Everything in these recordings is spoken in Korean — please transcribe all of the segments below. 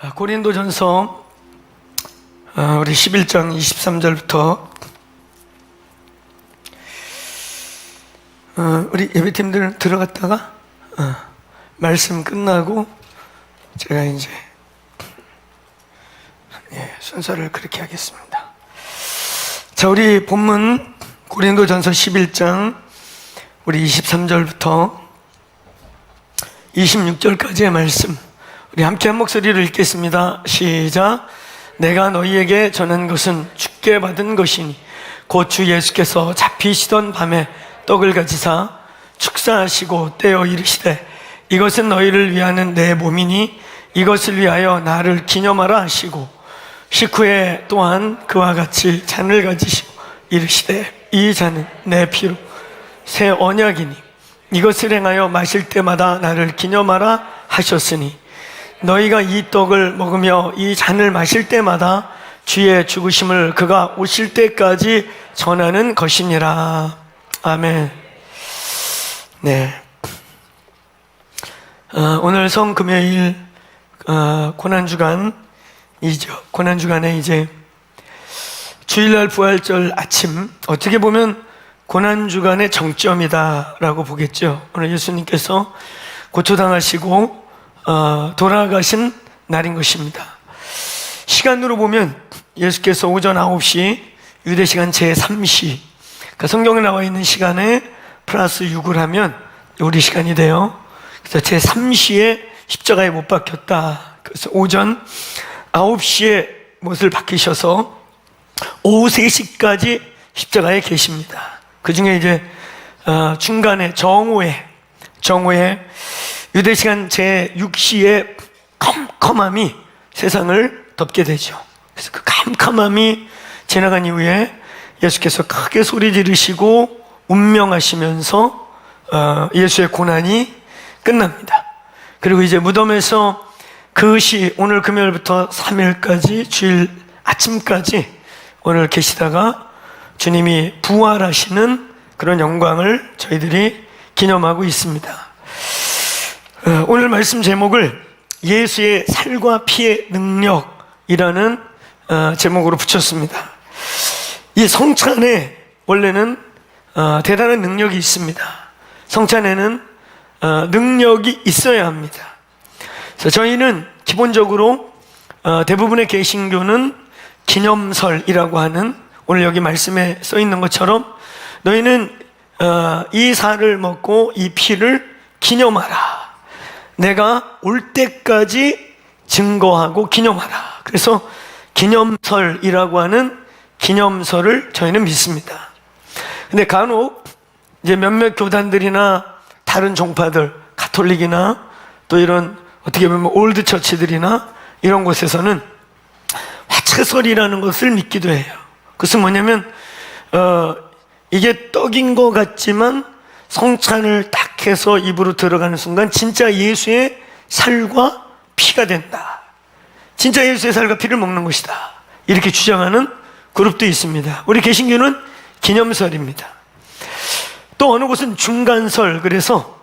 자, 고린도전서 우리 11장 23절부터 우리 예배팀들 들어갔다가 말씀 끝나고 제가 이제 순서를 그렇게 하겠습니다. 자, 우리 본문 고린도전서 11장 우리 23절부터 26절까지의 말씀 우리 함께 한 목소리로 읽겠습니다. 시작. 내가 너희에게 전한 것은 주께 받은 것이니 곧 주 예수께서 잡히시던 밤에 떡을 가지사 축사하시고 떼어 이르시되 이것은 너희를 위하는 내 몸이니 이것을 위하여 나를 기념하라 하시고 식후에 또한 그와 같이 잔을 가지시고 이르시되 이 잔은 내 피로 새 언약이니 이것을 행하여 마실 때마다 나를 기념하라 하셨으니 너희가 이 떡을 먹으며 이 잔을 마실 때마다 주의 죽으심을 그가 오실 때까지 전하는 것이니라. 아멘. 네. 오늘 성금요일 고난주간이죠. 고난주간에 이제 주일날 부활절 아침, 어떻게 보면 고난주간의 정점이다라고 보겠죠. 오늘 예수님께서 고초당하시고 돌아가신 날인 것입니다. 시간으로 보면 예수께서 오전 9시 유대시간 제3시, 그러니까 성경에 나와 있는 시간에 플러스 6을 하면 우리 시간이 돼요. 그래서 제3시에 십자가에 못 박혔다. 그래서 오전 9시에 못을 박히셔서 오후 3시까지 십자가에 계십니다. 그 중에 이제 중간에 정오에 유대시간 제6시에 컴컴함이 세상을 덮게 되죠. 그래서 그 캄캄함이 지나간 이후에 예수께서 크게 소리 지르시고 운명하시면서 예수의 고난이 끝납니다. 그리고 이제 무덤에서 그것이 오늘 금요일부터 3일까지 주일 아침까지 오늘 계시다가 주님이 부활하시는 그런 영광을 저희들이 기념하고 있습니다. 오늘 말씀 제목을 예수의 살과 피의 능력이라는 제목으로 붙였습니다. 이 성찬에 원래는 대단한 능력이 있습니다. 성찬에는 능력이 있어야 합니다. 그래서 저희는 기본적으로 대부분의 개신교는 기념설이라고 하는 오늘 여기 말씀에 써 있는 것처럼 너희는 이 살을 먹고 이 피를 기념하라. 내가 올 때까지 증거하고 기념하라. 그래서 기념설이라고 하는 기념설을 저희는 믿습니다. 근데 간혹 이제 몇몇 교단들이나 다른 종파들, 가톨릭이나 또 이런 어떻게 보면 올드 처치들이나 이런 곳에서는 화채설이라는 것을 믿기도 해요. 그것은 뭐냐면 이게 떡인 것 같지만 성찬을 딱 해서 입으로 들어가는 순간 진짜 예수의 살과 피가 된다. 진짜 예수의 살과 피를 먹는 것이다. 이렇게 주장하는 그룹도 있습니다. 우리 개신교는 기념설입니다. 또 어느 곳은 중간설. 그래서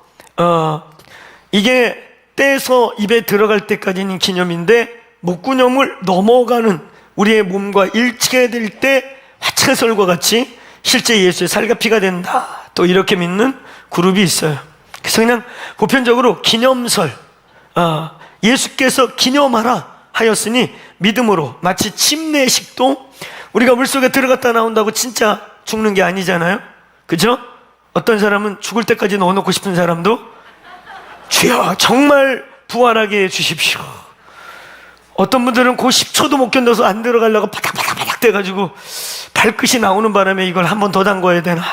이게 떼서 입에 들어갈 때까지는 기념인데 목구멍을 넘어가는 우리의 몸과 일치될 때 화채설과 같이 실제 예수의 살과 피가 된다. 또 이렇게 믿는 그룹이 있어요. 그래서 그냥 보편적으로 기념설, 예수께서 기념하라 하였으니 믿음으로, 마치 침례식도 우리가 물속에 들어갔다 나온다고 진짜 죽는 게 아니잖아요. 그죠? 어떤 사람은 죽을 때까지 넣어놓고 싶은 사람도 주여 정말 부활하게 해주십시오. 어떤 분들은 그 10초도 못 견뎌서 안 들어가려고 바닥바닥바닥 돼가지고 발끝이 나오는 바람에 이걸 한 번 더 담궈야 되나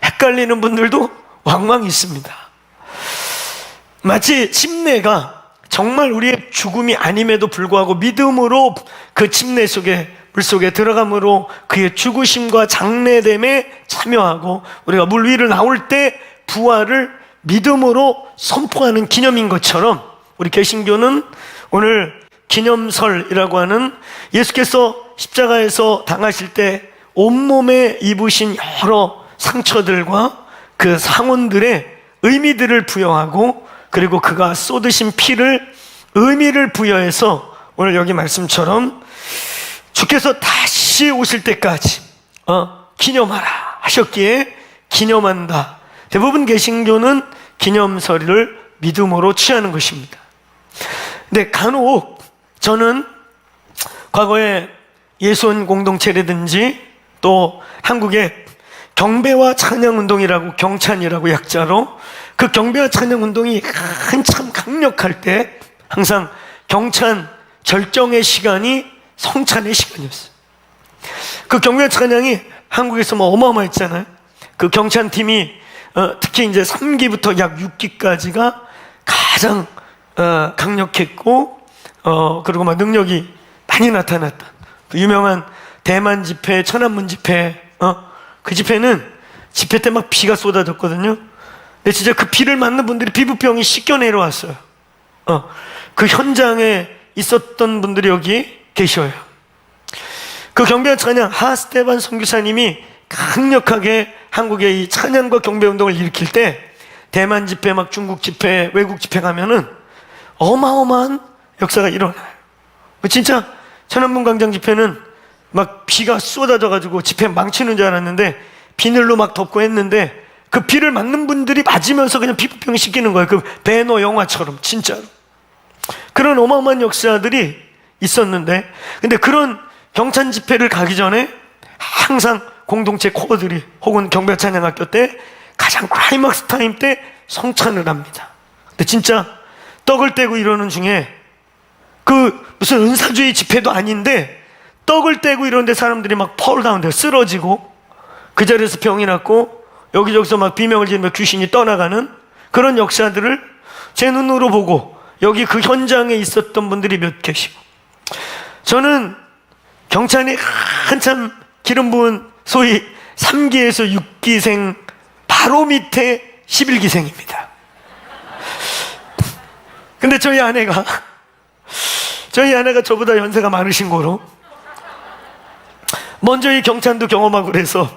헷갈리는 분들도 왕왕 있습니다. 마치 침례가 정말 우리의 죽음이 아님에도 불구하고 믿음으로 그 침례 속에 물속에 들어감으로 그의 죽으심과 장래됨에 참여하고 우리가 물 위를 나올 때 부활을 믿음으로 선포하는 기념인 것처럼 우리 개신교는 오늘 기념설이라고 하는 예수께서 십자가에서 당하실 때 온몸에 입으신 여러 상처들과 그 상흔들의 의미들을 부여하고 그리고 그가 쏟으신 피를 의미를 부여해서 오늘 여기 말씀처럼 주께서 다시 오실 때까지 기념하라 하셨기에 기념한다. 대부분 개신교는 기념설을 믿음으로 취하는 것입니다. 근데 간혹 저는 과거에 예수원 공동체라든지 또 한국의 경배와 찬양운동이라고, 경찬이라고 약자로, 그 경배와 찬양운동이 한참 강력할 때 항상 경찬 절정의 시간이 성찬의 시간이었어요. 그 경배와 찬양이 한국에서 어마어마했잖아요. 그 경찬팀이 특히 이제 3기부터 약 6기까지가 가장 강력했고 그리고 막 능력이 많이 나타났다. 그 유명한 대만 집회, 천안문 집회, 그 집회는 집회 때 막 비가 쏟아졌거든요. 근데 진짜 그 비를 맞는 분들이 피부병이 씻겨 내려왔어요. 그 현장에 있었던 분들이 여기 계셔요. 그 경배와 찬양, 하스테반 선교사님이 강력하게 한국의 이 찬양과 경배 운동을 일으킬 때 대만 집회, 막 중국 집회, 외국 집회 가면은 어마어마한 역사가 일어나요. 진짜 천안문 광장 집회는 막 비가 쏟아져가지고 집회 망치는 줄 알았는데 비늘로 막 덮고 했는데 그 비를 맞는 분들이 맞으면서 그냥 피부병이 씻기는 거예요. 그 배너 영화처럼 진짜로. 그런 어마어마한 역사들이 있었는데, 근데 그런 경찬 집회를 가기 전에 항상 공동체 코어들이 혹은 경배 찬양학교 때 가장 클라이막스 타임 때 성찬을 합니다. 근데 진짜 떡을 떼고 이러는 중에 그 무슨 은사주의 집회도 아닌데 떡을 떼고 이러는데 사람들이 막 폴다운돼 쓰러지고 그 자리에서 병이 났고 여기저기서 막 비명을 지르며 귀신이 떠나가는 그런 역사들을 제 눈으로 보고 여기 그 현장에 있었던 분들이 몇 계시고, 저는 경찬이 한참 기름 부은 소위 3기에서 6기생 바로 밑에 11기생입니다. 근데 저희 아내가 저보다 연세가 많으신 거로 먼저 이 경찬도 경험하고 그래서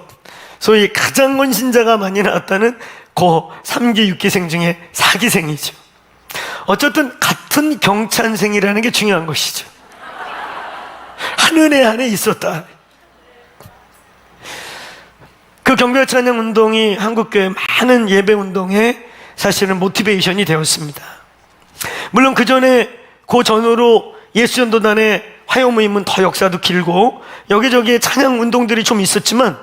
소위 가장 헌신자가 많이 나왔다는 그 3기 6기생 중에 4기생이죠. 어쨌든 같은 경찬생이라는 게 중요한 것이죠. 한 은혜 안에 있었다. 그 경배와 찬양 운동이 한국교회 많은 예배 운동에 사실은 모티베이션이 되었습니다. 물론 그 전으로 예수전도단의 화요모임은 더 역사도 길고 여기저기에 찬양 운동들이 좀 있었지만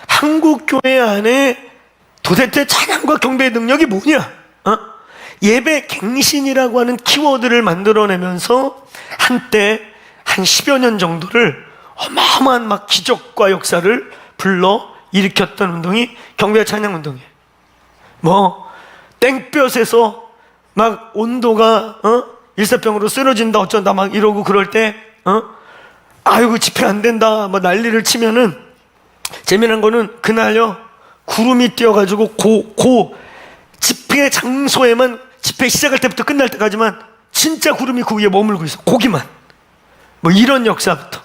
한국교회 안에 도대체 찬양과 경배의 능력이 뭐냐? 예배 갱신이라고 하는 키워드를 만들어내면서 한때 한 10여 년 정도를 어마어마한 막 기적과 역사를 불러 일으켰던 운동이 경배와 찬양 운동이에요. 땡볕에서 막 온도가 일사병으로 쓰러진다 어쩐다 막 이러고 그럴 때 아이고 집회 안 된다 뭐 난리를 치면은 재미난 거는 그날요 구름이 띄어가지고 집회 장소에만 집회 시작할 때부터 끝날 때까지만 진짜 구름이 그 위에 머물고 있어. 고기만. 이런 역사부터.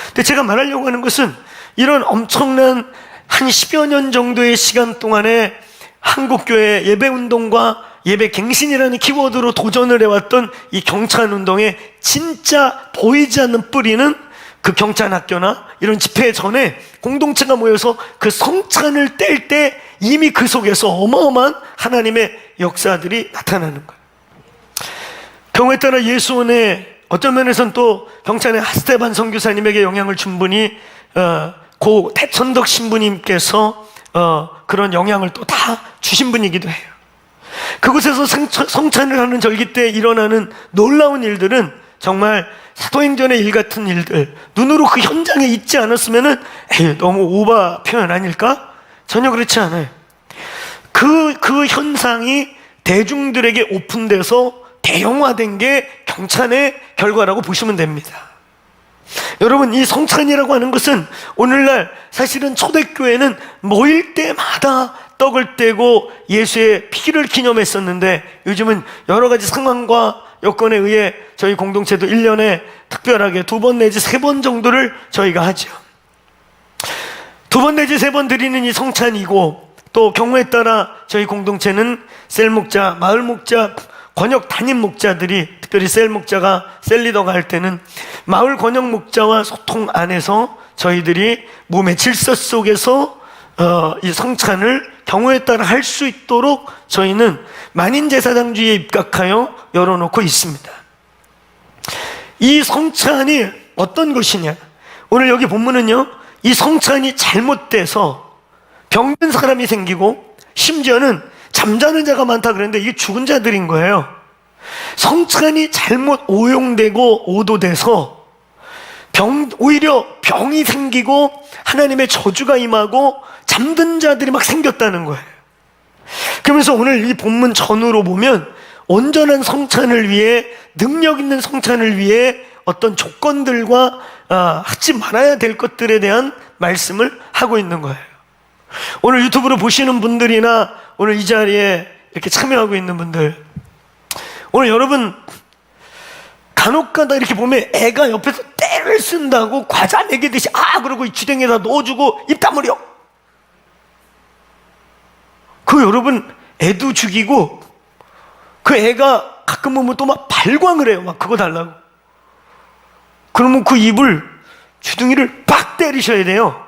근데 제가 말하려고 하는 것은 이런 엄청난 한 10여 년 정도의 시간 동안에 한국교회 예배운동과 예배갱신이라는 키워드로 도전을 해왔던 이 경찬운동의 진짜 보이지 않는 뿌리는 그 경찬학교나 이런 집회 전에 공동체가 모여서 그 성찬을 뗄 때 이미 그 속에서 어마어마한 하나님의 역사들이 나타나는 거예요. 경우에 따라 예수원에 어떤 면에서는 또 경찬의 하스테반 선교사님에게 영향을 준 분이 고 대천덕 신부님께서 그런 영향을 또 다 주신 분이기도 해요. 그곳에서 성찬을 하는 절기 때 일어나는 놀라운 일들은 정말 사도행전의 일 같은 일들, 눈으로 그 현장에 있지 않았으면은 너무 오바 표현 아닐까? 전혀 그렇지 않아요. 그 현상이 대중들에게 오픈돼서 대형화된 게 경찬의 결과라고 보시면 됩니다. 여러분, 이 성찬이라고 하는 것은 오늘날 사실은 초대교회는 모일 때마다 떡을 떼고 예수의 피를 기념했었는데 요즘은 여러 가지 상황과 여건에 의해 저희 공동체도 1년에 특별하게 2번 내지 3번 정도를 저희가 하죠. 2번 내지 3번 드리는 이 성찬이고 또 경우에 따라 저희 공동체는 셀 목자, 마을 목자, 권역 담임 목자들이, 특별히 셀 목자가, 셀 리더가 할 때는 마을 권역 목자와 소통 안에서 저희들이 몸의 질서 속에서 이 성찬을 경우에 따라 할 수 있도록 저희는 만인제사장주의에 입각하여 열어놓고 있습니다. 이 성찬이 어떤 것이냐? 오늘 여기 본문은요, 이 성찬이 잘못돼서 병든 사람이 생기고 심지어는 잠자는 자가 많다 그랬는데 이게 죽은 자들인 거예요. 성찬이 잘못 오용되고 오도돼서 오히려 병이 생기고 하나님의 저주가 임하고 잠든 자들이 막 생겼다는 거예요. 그러면서 오늘 이 본문 전후로 보면 온전한 성찬을 위해, 능력 있는 성찬을 위해 어떤 조건들과 하지 말아야 될 것들에 대한 말씀을 하고 있는 거예요. 오늘 유튜브로 보시는 분들이나 오늘 이 자리에 이렇게 참여하고 있는 분들, 오늘 여러분 간혹가다 이렇게 보면 애가 옆에서 떼를 쓴다고 과자 먹이듯이 그러고 이 주댕이에다 넣어주고 입 다물어. 그 여러분 애도 죽이고 그 애가 가끔 보면 또 막 발광을 해요. 막 그거 달라고. 그러면 그 입을, 주둥이를 빡 때리셔야 돼요.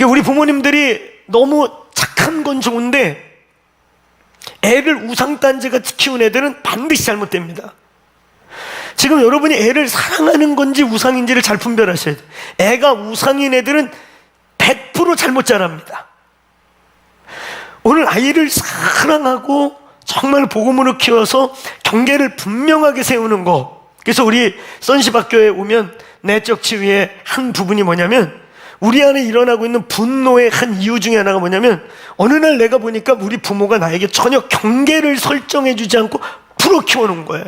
우리 부모님들이 너무 착한 건 좋은데 애를 우상단지같이 키운 애들은 반드시 잘못됩니다. 지금 여러분이 애를 사랑하는 건지 우상인지를 잘 분별하셔야 돼요. 애가 우상인 애들은 100% 잘못 자랍니다. 오늘 아이를 사랑하고 정말 복음으로 키워서 경계를 분명하게 세우는 거. 그래서 우리 선시박교에 오면 내적 치유의 한 부분이 뭐냐면, 우리 안에 일어나고 있는 분노의 한 이유 중에 하나가 뭐냐면, 어느 날 내가 보니까 우리 부모가 나에게 전혀 경계를 설정해 주지 않고 풀어 키워놓은 거예요.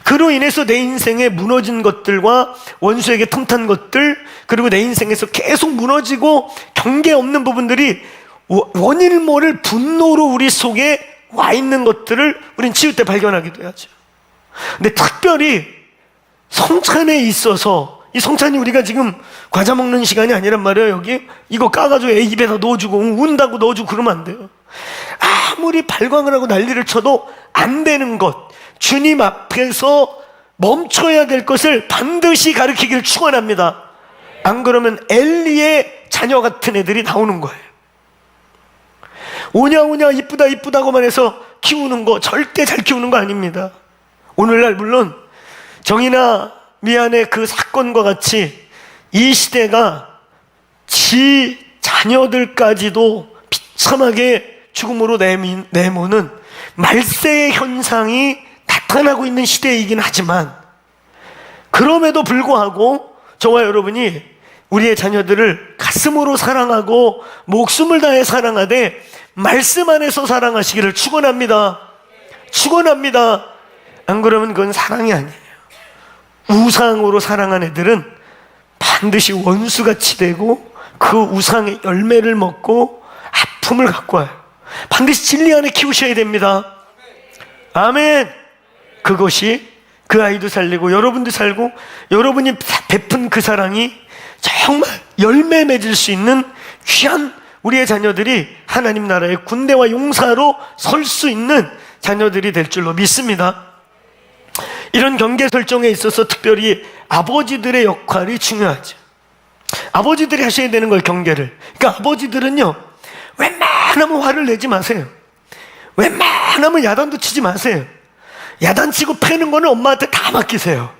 그로 인해서 내 인생에 무너진 것들과 원수에게 틈탄 것들, 그리고 내 인생에서 계속 무너지고 경계 없는 부분들이 원인을 모를 분노로 우리 속에 와 있는 것들을 우린 치유 때 발견하기도 해야죠. 근데 특별히 성찬에 있어서, 이 성찬이 우리가 지금 과자 먹는 시간이 아니란 말이에요. 여기 이거 까가지고 애 입에다 넣어주고 운다고 넣어주고 그러면 안 돼요. 아무리 발광을 하고 난리를 쳐도 안 되는 것, 주님 앞에서 멈춰야 될 것을 반드시 가르치기를 축원합니다. 안 그러면 엘리의 자녀 같은 애들이 나오는 거예요. 오냐 이쁘다 이쁘다고만 해서 키우는 거 절대 잘 키우는 거 아닙니다. 오늘날 물론 정이나 미안의 그 사건과 같이 이 시대가 지 자녀들까지도 비참하게 죽음으로 내모는 말세의 현상이 나타나고 있는 시대이긴 하지만, 그럼에도 불구하고 저와 여러분이 우리의 자녀들을 가슴으로 사랑하고 목숨을 다해 사랑하되 말씀 안에서 사랑하시기를 축원합니다. 축원합니다. 안 그러면 그건 사랑이 아니에요. 우상으로 사랑한 애들은 반드시 원수같이 되고 그 우상의 열매를 먹고 아픔을 갖고 와요. 반드시 진리 안에 키우셔야 됩니다. 아멘. 그것이 그 아이도 살리고 여러분도 살고 여러분이 베푼 그 사랑이 정말 열매 맺을 수 있는 귀한 우리의 자녀들이 하나님 나라의 군대와 용사로 설 수 있는 자녀들이 될 줄로 믿습니다. 이런 경계 설정에 있어서 특별히 아버지들의 역할이 중요하죠. 아버지들이 하셔야 되는 거예요, 경계를. 그러니까 아버지들은요, 웬만하면 화를 내지 마세요. 웬만하면 야단도 치지 마세요. 야단치고 패는 거는 엄마한테 다 맡기세요.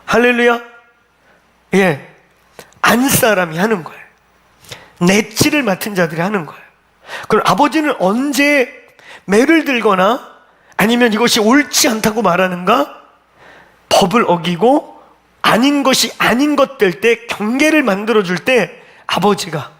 할렐루야. 예, 안 사람이 하는 거예요. 내치를 맡은 자들이 하는 거예요. 그럼 아버지는 언제 매를 들거나 아니면 이것이 옳지 않다고 말하는가? 법을 어기고 아닌 것이 아닌 것 될 때, 경계를 만들어줄 때 아버지가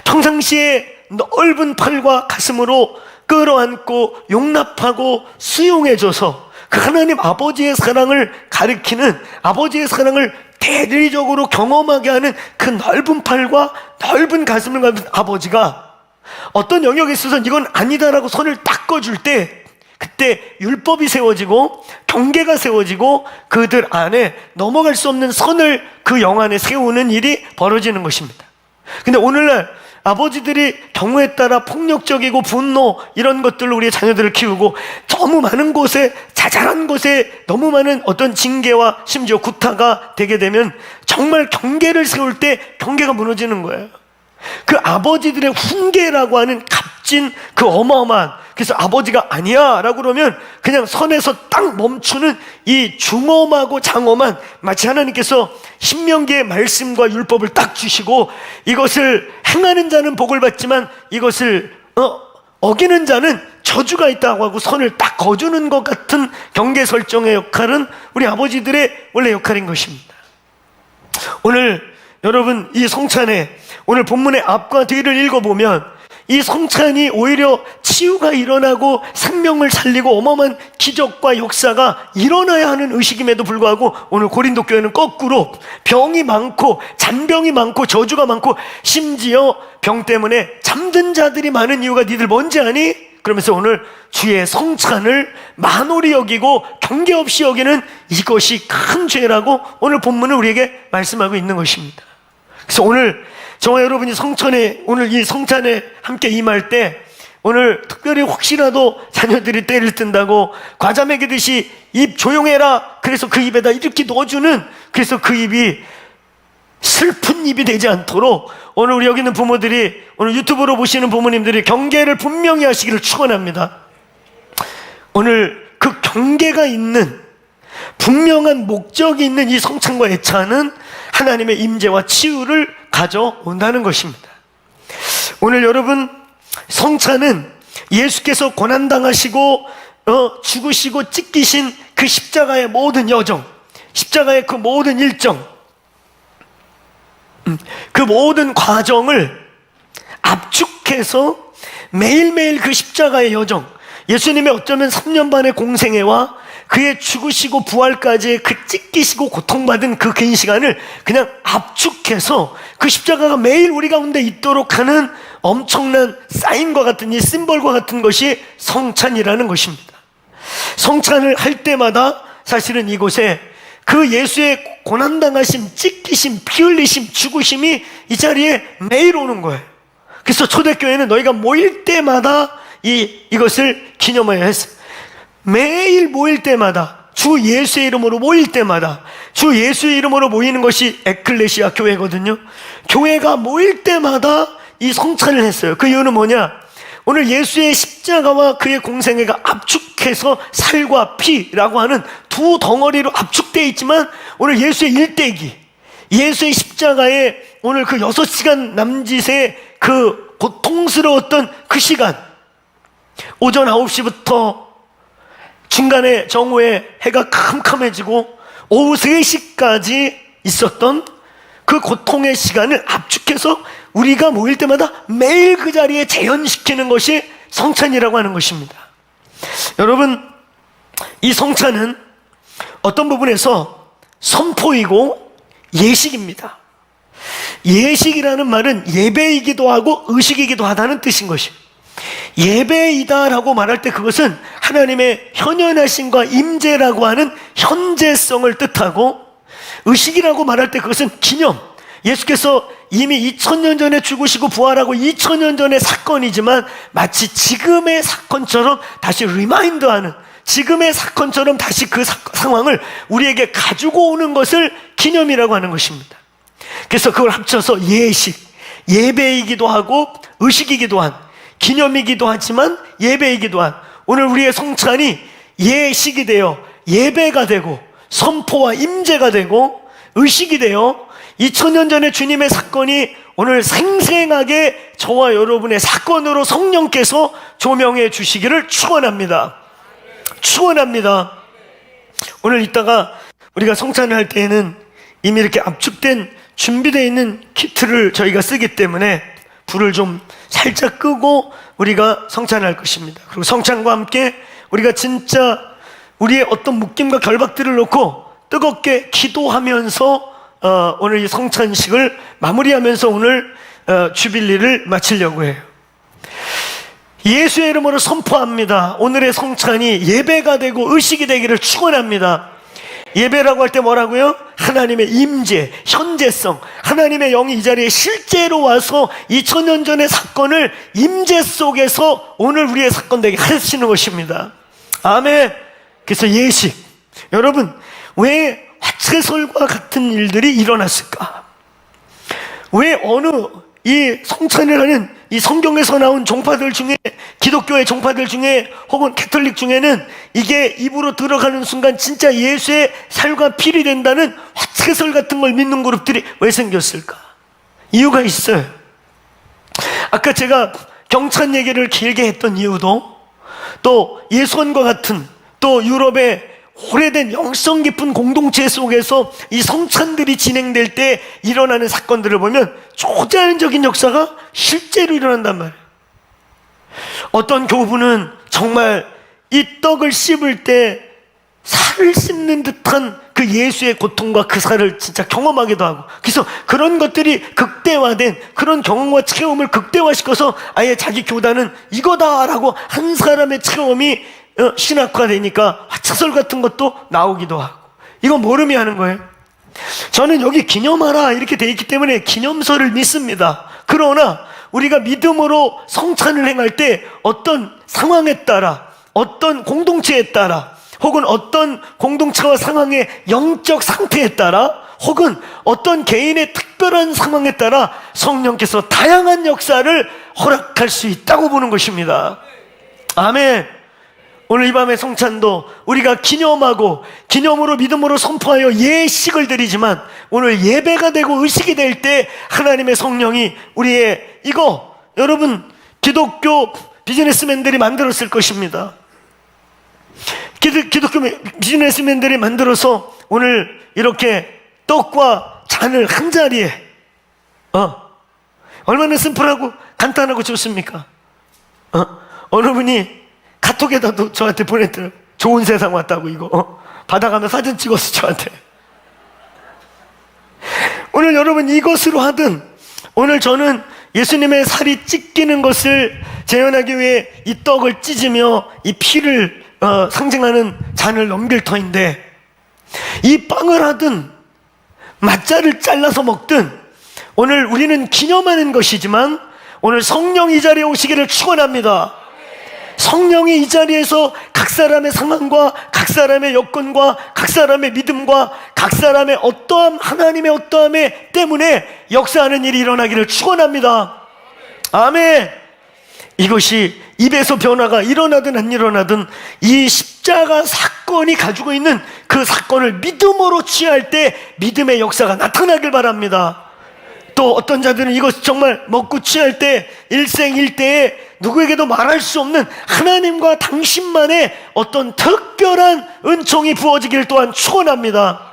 평상시에 넓은 팔과 가슴으로 끌어안고 용납하고 수용해줘서 그 하나님 아버지의 사랑을 가리키는, 아버지의 사랑을 대리적으로 경험하게 하는 그 넓은 팔과 넓은 가슴을 가진 아버지가 어떤 영역에 있어서 이건 아니다라고 선을 딱 꺼줄 때, 그때 율법이 세워지고 경계가 세워지고 그들 안에 넘어갈 수 없는 선을 그 영 안에 세우는 일이 벌어지는 것입니다. 근데 오늘날 아버지들이 경우에 따라 폭력적이고 분노 이런 것들로 우리의 자녀들을 키우고 너무 많은 곳에 자잘한 곳에 너무 많은 어떤 징계와 심지어 구타가 되게 되면 정말 경계를 세울 때 경계가 무너지는 거예요. 그 아버지들의 훈계라고 하는 값진 그 어마어마한, 그래서 아버지가 아니야 라고 그러면 그냥 선에서 딱 멈추는 이 중엄하고 장엄한, 마치 하나님께서 신명기의 말씀과 율법을 딱 주시고 이것을 행하는 자는 복을 받지만 이것을 어기는 자는 저주가 있다고 하고 선을 딱 거두는 것 같은 경계 설정의 역할은 우리 아버지들의 원래 역할인 것입니다. 오늘 여러분 이 성찬에 오늘 본문의 앞과 뒤를 읽어보면 이 성찬이 오히려 치유가 일어나고 생명을 살리고 어마어마한 기적과 역사가 일어나야 하는 의식임에도 불구하고 오늘 고린도 교회는 거꾸로 병이 많고 잔병이 많고 저주가 많고 심지어 병 때문에 잠든 자들이 많은 이유가 니들 뭔지 아니? 그러면서 오늘 주의 성찬을 만홀히 여기고 경계 없이 여기는 이것이 큰 죄라고 오늘 본문은 우리에게 말씀하고 있는 것입니다. 그래서 오늘 저와 여러분이 오늘 이 성찬에 함께 임할 때 오늘 특별히 혹시라도 자녀들이 때를 뜬다고 과자 먹이듯이 입 조용해라, 그래서 그 입에다 이렇게 넣어주는, 그래서 그 입이 슬픈 입이 되지 않도록 오늘 우리 여기 있는 부모들이, 오늘 유튜브로 보시는 부모님들이 경계를 분명히 하시기를 축원합니다. 오늘 그 경계가 있는 분명한 목적이 있는 이 성찬과 애찬은 하나님의 임재와 치유를 가져온다는 것입니다. 오늘 여러분 성찬은 예수께서 고난당하시고 죽으시고 찢기신 그 십자가의 모든 여정, 십자가의 그 모든 일정, 그 모든 과정을 압축해서 매일매일 그 십자가의 여정, 예수님의 어쩌면 3년 반의 공생애와 그의 죽으시고 부활까지의 그 찢기시고 고통받은 그 긴 시간을 그냥 압축해서 그 십자가가 매일 우리 가운데 있도록 하는 엄청난 사인과 같은, 이 심볼과 같은 것이 성찬이라는 것입니다. 성찬을 할 때마다 사실은 이곳에 그 예수의 고난당하심, 찢기심, 피 흘리심, 죽으심이 이 자리에 매일 오는 거예요. 그래서 초대교회는 너희가 모일 때마다 이것을 기념하여 했어요. 매일 모일 때마다, 주 예수의 이름으로 모일 때마다, 주 예수의 이름으로 모이는 것이 에클레시아 교회거든요. 교회가 모일 때마다 이 성찬을 했어요. 그 이유는 뭐냐? 오늘 예수의 십자가와 그의 공생애가 압축해서 살과 피라고 하는 두 덩어리로 압축되어 있지만 오늘 예수의 일대기, 예수의 십자가에 오늘 그 6시간 남짓의 그 고통스러웠던 그 시간, 오전 9시부터 중간에 정오에 해가 캄캄해지고 오후 3시까지 있었던 그 고통의 시간을 압축해서 우리가 모일 때마다 매일 그 자리에 재현시키는 것이 성찬이라고 하는 것입니다. 여러분, 이 성찬은 어떤 부분에서 선포이고 예식입니다. 예식이라는 말은 예배이기도 하고 의식이기도 하다는 뜻인 것입니다. 예배이다라고 말할 때 그것은 하나님의 현현하심과 임재라고 하는 현재성을 뜻하고, 의식이라고 말할 때 그것은 기념, 예수께서 이미 2000년 전에 죽으시고 부활하고 2000년 전의 사건이지만 마치 지금의 사건처럼 다시 리마인드하는, 지금의 사건처럼 다시 그 상황을 우리에게 가지고 오는 것을 기념이라고 하는 것입니다. 그래서 그걸 합쳐서 예식, 예배이기도 하고 의식이기도 한, 기념이기도 하지만 예배이기도 한, 오늘 우리의 성찬이 예식이 되어 예배가 되고 선포와 임재가 되고 의식이 되어 2000년 전에 주님의 사건이 오늘 생생하게 저와 여러분의 사건으로 성령께서 조명해 주시기를 축원합니다. 축원합니다. 오늘 이따가 우리가 성찬을 할 때에는 이미 이렇게 압축된 준비되어 있는 키트를 저희가 쓰기 때문에 불을 좀 살짝 끄고 우리가 성찬을 할 것입니다. 그리고 성찬과 함께 우리가 진짜 우리의 어떤 묶임과 결박들을 놓고 뜨겁게 기도하면서 오늘 이 성찬식을 마무리하면서 오늘 주빌리를 마치려고 해요. 예수의 이름으로 선포합니다. 오늘의 성찬이 예배가 되고 의식이 되기를 축원합니다. 예배라고 할 때 뭐라고요? 하나님의 임재, 현재성, 하나님의 영이 이 자리에 실제로 와서 2000년 전의 사건을 임재 속에서 오늘 우리의 사건 되게 하시는 것입니다. 아멘. 그래서 예식, 여러분 왜 화채설과 같은 일들이 일어났을까? 왜 어느 이 성찬이라는 이 성경에서 나온 종파들 중에, 기독교의 종파들 중에 혹은 캐톨릭 중에는 이게 입으로 들어가는 순간 진짜 예수의 살과 피를 된다는 화채설 같은 걸 믿는 그룹들이 왜 생겼을까? 이유가 있어요. 아까 제가 경찬 얘기를 길게 했던 이유도, 또 예수원과 같은 또 유럽의 오래된 영성 깊은 공동체 속에서 이 성찬들이 진행될 때 일어나는 사건들을 보면 초자연적인 역사가 실제로 일어난단 말이에요. 어떤 교부는 정말 이 떡을 씹을 때 살을 씹는 듯한 그 예수의 고통과 그 살을 진짜 경험하기도 하고, 그래서 그런 것들이 극대화된 그런 경험과 체험을 극대화시켜서 아예 자기 교단은 이거다라고 한 사람의 체험이 신학화되니까 화차설 같은 것도 나오기도 하고, 이건 뭘 의미하는 거예요? 저는 여기 기념하라 이렇게 돼 있기 때문에 기념설을 믿습니다. 그러나 우리가 믿음으로 성찬을 행할 때 어떤 상황에 따라, 어떤 공동체에 따라, 혹은 어떤 공동체와 상황의 영적 상태에 따라, 혹은 어떤 개인의 특별한 상황에 따라 성령께서 다양한 역사를 허락할 수 있다고 보는 것입니다. 아멘. 오늘 이 밤의 성찬도 우리가 기념하고 기념으로 믿음으로 선포하여 예식을 드리지만, 오늘 예배가 되고 의식이 될 때 하나님의 성령이 우리의 이거, 여러분 기독교 비즈니스맨들이 만들었을 것입니다. 기독교 비즈니스맨들이 만들어서 오늘 이렇게 떡과 잔을 한 자리에 얼마나 심플하고 간단하고 좋습니까? 어느 분이 카톡에다도 저한테 보냈더라고요. 좋은 세상 왔다고 이거 받아가면 사진 찍어서 저한테. 오늘 여러분 이것으로 하든, 오늘 저는 예수님의 살이 찢기는 것을 재현하기 위해 이 떡을 찢으며 이 피를 상징하는 잔을 넘길 터인데, 이 빵을 하든 맛자를 잘라서 먹든 오늘 우리는 기념하는 것이지만 오늘 성령이 이 자리에 오시기를 축원합니다. 성령이 이 자리에서 각 사람의 상황과 각 사람의 여건과 각 사람의 믿음과 각 사람의 어떠함, 하나님의 어떠함에 때문에 역사하는 일이 일어나기를 축원합니다. 아멘. 이것이 입에서 변화가 일어나든 안 일어나든 이 십자가 사건이 가지고 있는 그 사건을 믿음으로 취할 때 믿음의 역사가 나타나길 바랍니다. 또 어떤 자들은 이것 정말 먹고 취할 때 일생일대에 누구에게도 말할 수 없는 하나님과 당신만의 어떤 특별한 은총이 부어지기를 또한 축원합니다.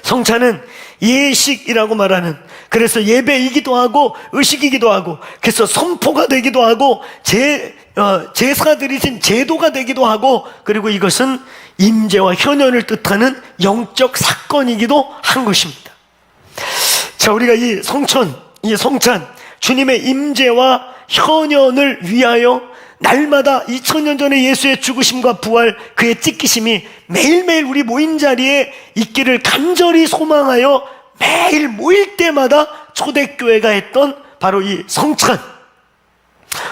성찬은 예식이라고 말하는, 그래서 예배이기도 하고 의식이기도 하고, 그래서 선포가 되기도 하고 제사드리신 제도가 되기도 하고, 그리고 이것은 임재와 현현을 뜻하는 영적 사건이기도 한 것입니다. 자, 우리가 이 성찬, 주님의 임재와 현현을 위하여 날마다 2000년 전에 예수의 죽으심과 부활, 그의 찢기심이 매일매일 우리 모인 자리에 있기를 간절히 소망하여 매일 모일 때마다 초대교회가 했던 바로 이 성찬.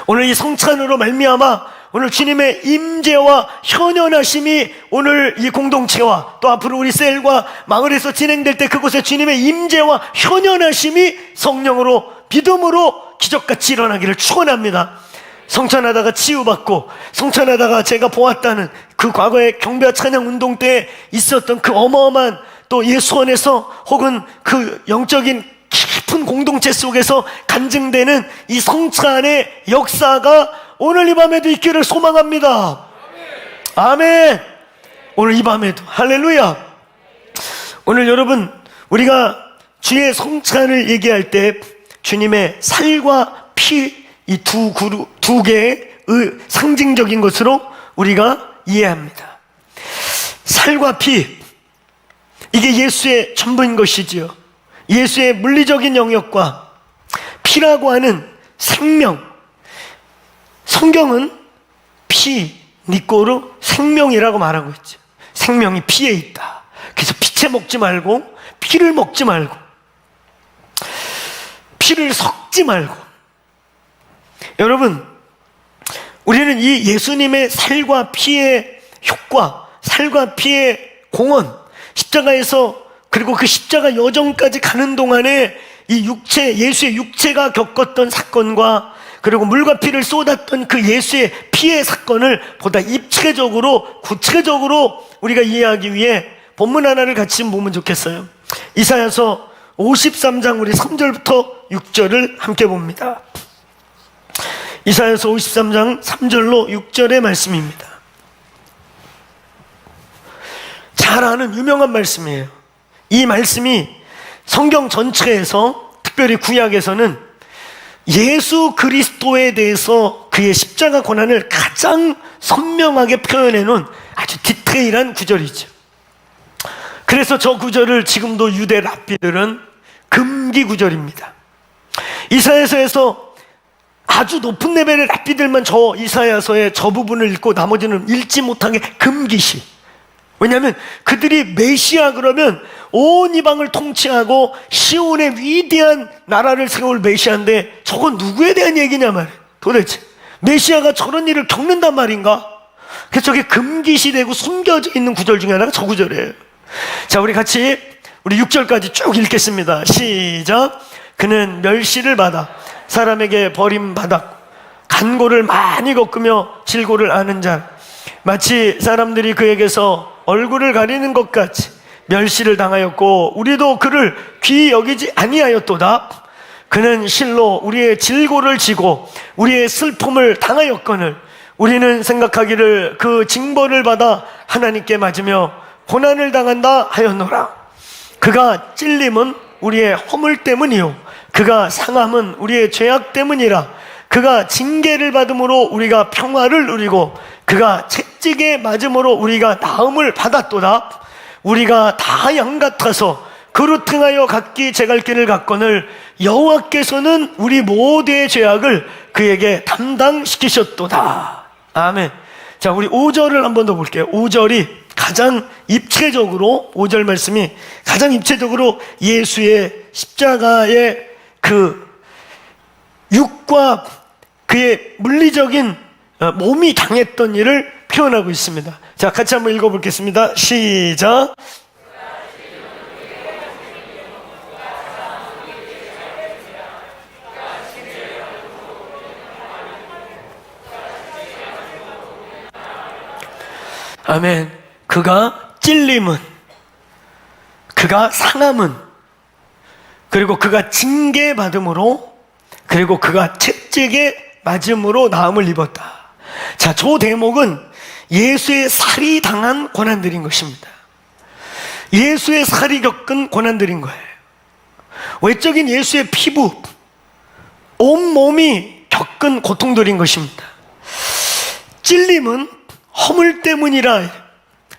오늘 이 성찬으로 말미암아 오늘 주님의 임재와 현현하심이 오늘 이 공동체와 또 앞으로 우리 셀과 마을에서 진행될 때 그곳에 주님의 임재와 현현하심이 성령으로 믿음으로 기적같이 일어나기를 축원합니다. 성찬하다가 치유받고, 성찬하다가 제가 보았다는 그 과거의 경배와 찬양 운동 때 있었던 그 어마어마한 또 예수원에서 혹은 그 영적인 깊은 공동체 속에서 간증되는 이 성찬의 역사가 오늘 이 밤에도 있기를 소망합니다. 아멘. 오늘 이 밤에도 할렐루야. 오늘 여러분 우리가 주의 성찬을 얘기할 때 주님의 살과 피, 이 두 개의 상징적인 것으로 우리가 이해합니다. 살과 피, 이게 예수의 전부인 것이지요. 예수의 물리적인 영역과 피라고 하는 생명, 성경은 피, 니꼬르 생명이라고 말하고 있죠. 생명이 피에 있다. 그래서 피채 먹지 말고 피를 먹지 말고 피를 섞지 말고. 여러분, 우리는 이 예수님의 살과 피의 효과, 살과 피의 공헌, 십자가에서, 그리고 그 십자가 여정까지 가는 동안에 이 육체, 예수의 육체가 겪었던 사건과 그리고 물과 피를 쏟았던 그 예수의 피의 사건을 보다 입체적으로, 구체적으로 우리가 이해하기 위해 본문 하나를 같이 보면 좋겠어요. 이사야서 53장 우리 3절부터 6절을 함께 봅니다. 이사야서 53장 3절로 6절의 말씀입니다. 잘 아는 유명한 말씀이에요. 이 말씀이 성경 전체에서, 특별히 구약에서는 예수 그리스도에 대해서 그의 십자가 고난을 가장 선명하게 표현해 놓은 아주 디테일한 구절이죠. 그래서 저 구절을 지금도 유대 랍비들은 금기 구절입니다. 이사야서에서 아주 높은 레벨의 랍비들만 저 이사야서의 저 부분을 읽고 나머지는 읽지 못하게 금기시. 왜냐하면 그들이 메시아 그러면 온 이방을 통치하고 시온의 위대한 나라를 세울 메시아인데 저건 누구에 대한 얘기냐 말이에요. 도대체 메시아가 저런 일을 겪는단 말인가? 그래서 저게 금기시되고 숨겨져 있는 구절 중에 하나가 저 구절이에요. 자, 우리 같이 우리 6절까지 쭉 읽겠습니다. 시작. 그는 멸시를 받아 사람에게 버림받았고 간고를 많이 겪으며 질고를 아는 자, 마치 사람들이 그에게서 얼굴을 가리는 것 같이 멸시를 당하였고 우리도 그를 귀히 여기지 아니하였도다. 그는 실로 우리의 질고를 지고 우리의 슬픔을 당하였거늘 우리는 생각하기를 그 징벌을 받아 하나님께 맞으며 고난을 당한다 하였노라. 그가 찔림은 우리의 허물 때문이요 그가 상함은 우리의 죄악 때문이라. 그가 징계를 받음으로 우리가 평화를 누리고 그가 채찍에 맞음으로 우리가 나음을 받았도다. 우리가 다 양 같아서 그릇 행하여 각기 제갈 길을 갔거늘 여호와께서는 우리 모두의 죄악을 그에게 담당시키셨도다. 아멘. 자, 우리 5절을 한 번 더 볼게요. 5절이 가장 입체적으로, 5절 말씀이 가장 입체적으로 예수의 십자가의 그 육과 그의 물리적인 몸이 당했던 일을 표현하고 있습니다. 자, 같이 한번 읽어보겠습니다. 시작. 아멘. 그가 찔림은, 그가 상함은, 그리고 그가 징계받음으로, 그리고 그가 채찍에 맞음으로 나음을 입었다. 자, 저 대목은 예수의 살이 당한 고난들인 것입니다. 예수의 살이 겪은 고난들인 거예요. 외적인 예수의 피부, 온몸이 겪은 고통들인 것입니다. 찔림은 허물 때문이라.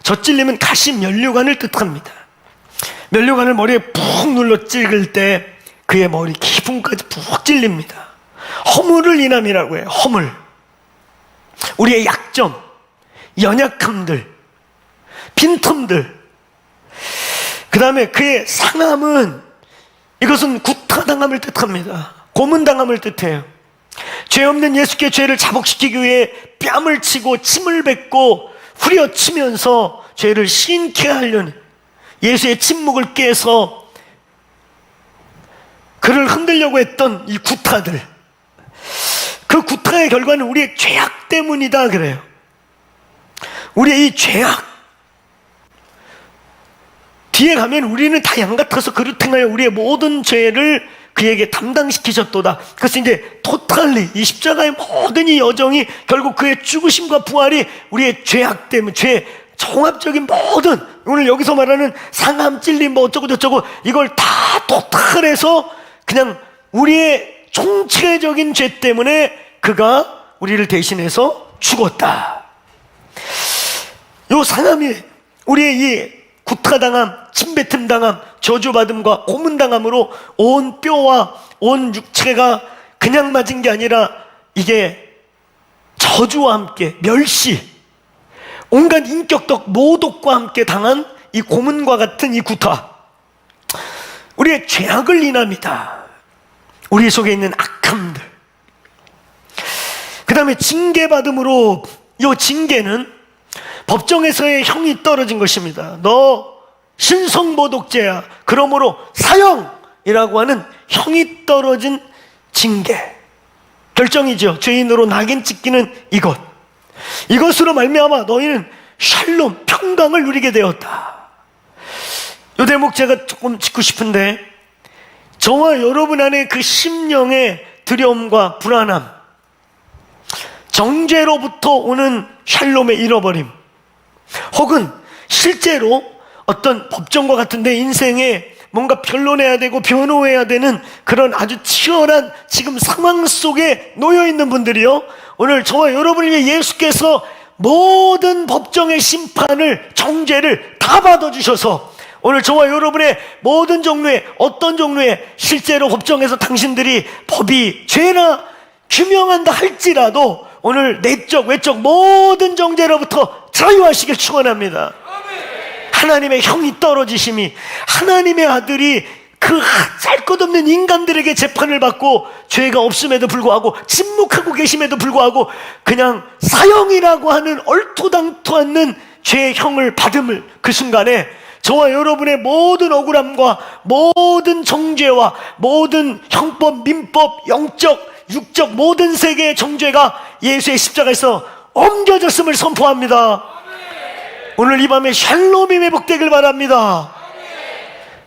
저 찔림은 가시 면류관을 뜻합니다. 면류관을 머리에 푹 눌러 찔을 때 그의 머리 기분까지 푹 찔립니다. 허물을 인함이라고 해요. 허물. 우리의 약점, 연약함들, 빈틈들. 그 다음에 그의 상함은, 이것은 구타당함을 뜻합니다. 고문당함을 뜻해요. 죄 없는 예수께 죄를 자복시키기 위해 뺨을 치고 침을 뱉고 후려치면서 죄를 시인케 하려는, 예수의 침묵을 깨서 그를 흔들려고 했던 이 구타들, 그 구타의 결과는 우리의 죄악 때문이다 그래요. 우리의 이 죄악, 뒤에 가면 우리는 다 양 같아서 그릇 행하여 우리의 모든 죄를 그에게 담당시키셨도다. 그래서 이제 토탈리, 이 십자가의 모든 이 여정이 결국 그의 죽으심과 부활이 우리의 죄악 때문에, 죄 종합적인 모든, 오늘 여기서 말하는 상함, 찔림, 뭐 어쩌고 저쩌고, 이걸 다 토탈해서 그냥 우리의 총체적인 죄 때문에 그가 우리를 대신해서 죽었다. 요 상함이 우리의 이 구타당함, 침뱉음당함, 저주받음과 고문당함으로 온 뼈와 온 육체가 그냥 맞은 게 아니라 이게 저주와 함께 멸시, 온갖 인격적 모독과 함께 당한 이 고문과 같은 이 구타. 우리의 죄악을 인합니다. 우리 속에 있는 악함들. 그 다음에 징계받음으로, 이 징계는 법정에서의 형이 떨어진 것입니다. 너 신성모독죄야. 그러므로 사형이라고 하는 형이 떨어진 징계. 결정이죠. 죄인으로 낙인 찍기는 이것으로 말미암아 너희는 샬롬, 평강을 누리게 되었다. 이 대목 제가 조금 짚고 싶은데, 저와 여러분 안에 그 심령의 두려움과 불안함, 정죄로부터 오는 샬롬의 잃어버림, 혹은 실제로 어떤 법정과 같은데 인생에 뭔가 변론해야 되고 변호해야 되는 그런 아주 치열한 지금 상황 속에 놓여있는 분들이요, 오늘 저와 여러분을 위해 예수께서 모든 법정의 심판을, 정죄를 다 받아주셔서 오늘 저와 여러분의 모든 종류의, 어떤 종류의 실제로 법정에서 당신들이 법이 죄나 규명한다 할지라도 오늘 내적 외적 모든 정죄로부터 자유하시길 축원합니다. 하나님의 형이 떨어지심이, 하나님의 아들이 그 살 것 없는 인간들에게 재판을 받고 죄가 없음에도 불구하고 침묵하고 계심에도 불구하고 그냥 사형이라고 하는 얼토당토 않는 죄의 형을 받음을, 그 순간에 저와 여러분의 모든 억울함과 모든 정죄와 모든 형법, 민법, 영적, 육적 모든 세계의 정죄가 예수의 십자가에서 옮겨졌음을 선포합니다. 오늘 이 밤에 샬롬이 회복되길 바랍니다.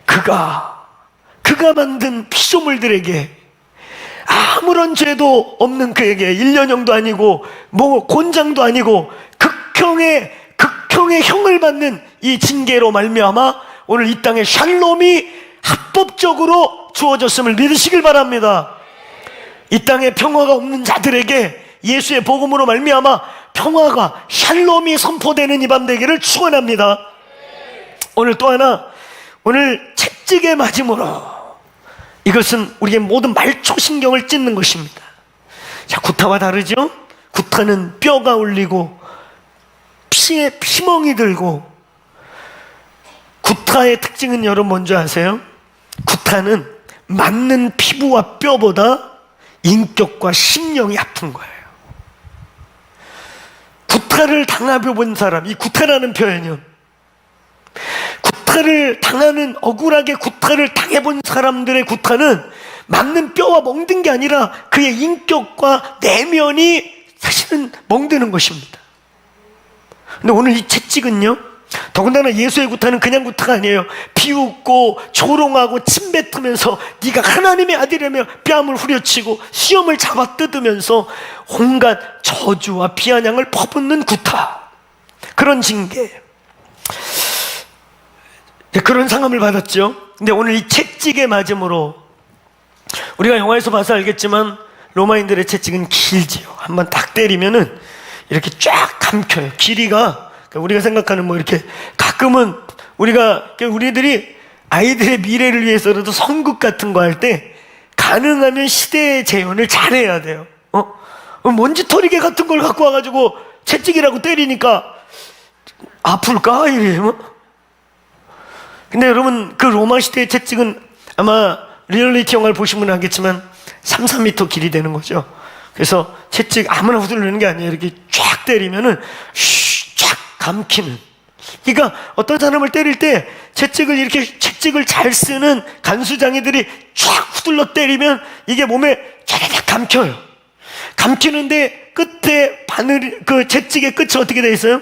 그가 만든 피조물들에게, 아무런 죄도 없는 그에게 1년형도 아니고 뭐 곤장도 아니고 극형의 형을 받는 이 징계로 말미암아 오늘 이 땅에 샬롬이 합법적으로 주어졌음을 믿으시길 바랍니다. 이 땅에 평화가 없는 자들에게 예수의 복음으로 말미암아 평화가, 샬롬이 선포되는 이 밤 되기를 축원합니다. 오늘 또 하나, 오늘 채찍에 맞음으로, 이것은 우리의 모든 말초신경을 찢는 것입니다. 자, 구타와 다르죠? 구타는 뼈가 울리고 피에 피멍이 들고, 구타의 특징은 여러분 뭔지 아세요? 구타는 맞는 피부와 뼈보다 인격과 심령이 아픈 거예요. 구타를 당해본 사람, 이 구타라는 표현이요, 구타를 당하는, 억울하게 구타를 당해본 사람들의 구타는 맞는 뼈와 멍든 게 아니라 그의 인격과 내면이 사실은 멍드는 것입니다. 근데 오늘 이 채찍은요, 더군다나 예수의 구타는 그냥 구타가 아니에요. 비웃고 조롱하고 침뱉으면서 네가 하나님의 아들이라며 뺨을 후려치고 수염을 잡아 뜯으면서 온갖 저주와 비아냥을 퍼붓는 구타, 그런 징계, 그런 상함을 받았죠. 근데 오늘 이 채찍에 맞음으로, 우리가 영화에서 봐서 알겠지만 로마인들의 채찍은 길지요. 한번 딱 때리면은 이렇게 쫙 감켜요. 길이가, 우리가 생각하는 뭐 이렇게, 가끔은 우리들이 아이들의 미래를 위해서라도 선긋 같은 거 할 때 가능하면 시대의 재현을 잘해야 돼요. 먼지털이개 같은 걸 갖고 와가지고 채찍이라고 때리니까 아플까? 이래요. 근데 여러분, 그 로마 시대의 채찍은 아마 리얼리티 영화를 보시면 알겠지만 3, 4m 길이 되는 거죠. 그래서 채찍 아무나 휘두르는 게 아니에요. 이렇게 쫙 때리면은 쫙 감키는. 그러니까 어떤 사람을 때릴 때 채찍을 잘 쓰는 간수장이들이 쫙 휘둘러 때리면 이게 몸에 쫙 감켜요. 감키는데 끝에 그 채찍의 끝이 어떻게 돼 있어요?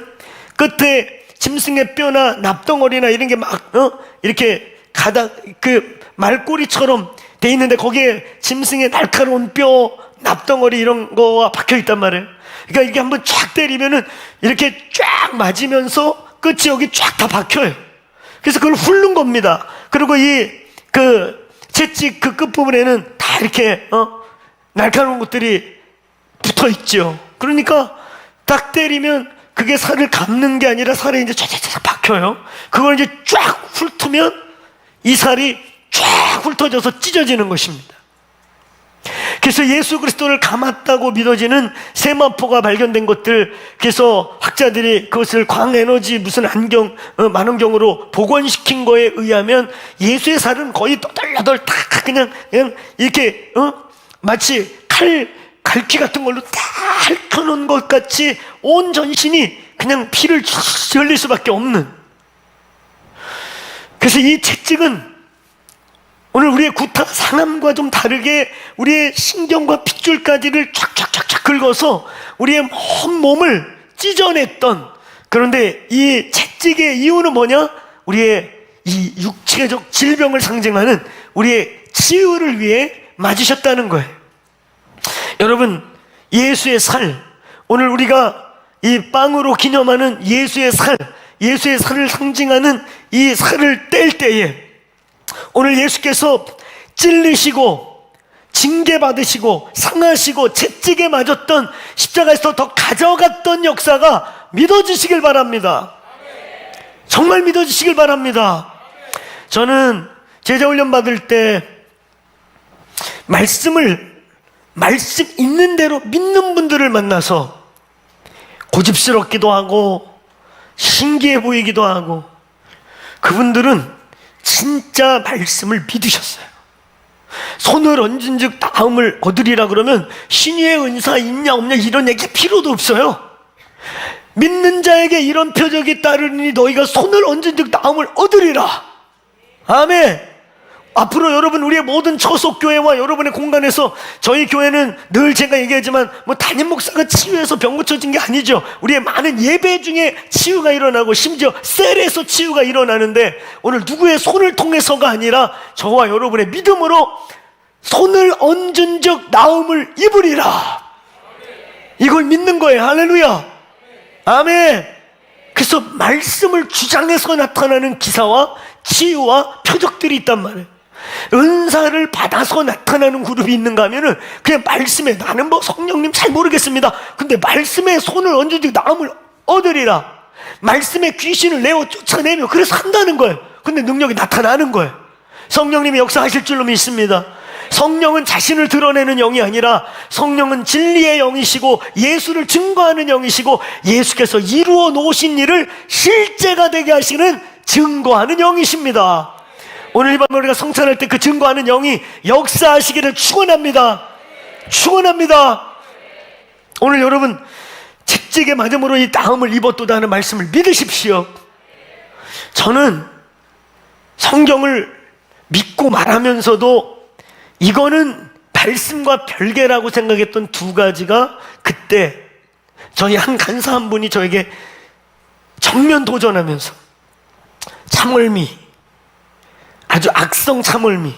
끝에 짐승의 뼈나 납덩어리나 이런 게 막 이렇게 그 말꼬리처럼 돼 있는데 거기에 짐승의 날카로운 뼈, 납덩어리 이런 거가 박혀 있단 말이에요. 그러니까 이게 한번 쫙 때리면은 이렇게 쫙 맞으면서 끝이 여기 쫙 다 박혀요. 그래서 그걸 훑는 겁니다. 그리고 그 채찍 그 끝부분에는 다 이렇게 날카로운 것들이 붙어 있죠. 그러니까 딱 때리면 그게 살을 감는 게 아니라 살에 이제 쫙쫙쫙 박혀요. 그걸 이제 쫙 훑으면 이 살이 쫙 훑어져서 찢어지는 것입니다. 그래서 예수 그리스도를 감았다고 믿어지는 세마포가 발견된 것들, 그래서 학자들이 그것을 광에너지 무슨 안경, 만원경으로 복원시킨 거에 의하면 예수의 살은 거의 떠덜떠덜 다 그냥 이렇게 마치 갈퀴 같은 걸로 다 핥혀놓은 것 같이 온 전신이 그냥 피를 흘릴 수밖에 없는. 그래서 이 채찍은 오늘 우리의 구타 상함과 좀 다르게 우리의 신경과 핏줄까지를 쫙쫙쫙쫙 긁어서 우리의 온 몸을 찢어냈던, 그런데 이 채찍의 이유는 뭐냐? 우리의 이 육체적 질병을 상징하는 우리의 치유를 위해 맞으셨다는 거예요. 여러분, 예수의 살, 오늘 우리가 이 빵으로 기념하는 예수의 살, 예수의 살을 상징하는 이 살을 뗄 때에 오늘 예수께서 찔리시고 징계받으시고 상하시고 채찍에 맞았던, 십자가에서 더 가져갔던 역사가 믿어지시길 바랍니다. 정말 믿어지시길 바랍니다. 저는 제자훈련 받을 때 말씀 있는 대로 믿는 분들을 만나서 고집스럽기도 하고 신기해 보이기도 하고, 그분들은 진짜 말씀을 믿으셨어요. 손을 얹은 즉 다음을 얻으리라 그러면 신유의 은사 있냐 없냐 이런 얘기 필요도 없어요. 믿는 자에게 이런 표적이 따르니 너희가 손을 얹은 즉 다음을 얻으리라. 아멘. 앞으로 여러분, 우리의 모든 처속교회와 여러분의 공간에서, 저희 교회는 늘 제가 얘기하지만 뭐 담임 목사가 치유해서 병 고쳐진 게 아니죠. 우리의 많은 예배 중에 치유가 일어나고 심지어 셀에서 치유가 일어나는데, 오늘 누구의 손을 통해서가 아니라 저와 여러분의 믿음으로 손을 얹은 적 나음을 입으리라. 이걸 믿는 거예요. 할렐루야. 아멘. 그래서 말씀을 주장해서 나타나는 기사와 치유와 표적들이 있단 말이에요. 은사를 받아서 나타나는 그룹이 있는가 하면은 그냥 말씀에, 나는 뭐 성령님 잘 모르겠습니다, 근데 말씀에 손을 얹어주고 나음을 얻으리라. 말씀에 귀신을 내어 쫓아내며 그래서 한다는 거예요. 근데 능력이 나타나는 거예요. 성령님이 역사하실 줄로 믿습니다. 성령은 자신을 드러내는 영이 아니라 성령은 진리의 영이시고 예수를 증거하는 영이시고, 예수께서 이루어 놓으신 일을 실제가 되게 하시는 증거하는 영이십니다. 오늘 이 밤 우리가 성찬할 때 그 증거하는 영이 역사하시기를 축원합니다. 축원합니다. 오늘 여러분, 채찍에 맞음으로 이 나음을 입었도다 하는 말씀을 믿으십시오. 저는 성경을 믿고 말하면서도 이거는 말씀과 별개라고 생각했던 두 가지가, 그때 저희 한 간사 한 분이 저에게 정면 도전하면서 참을미, 아주 악성 참을미.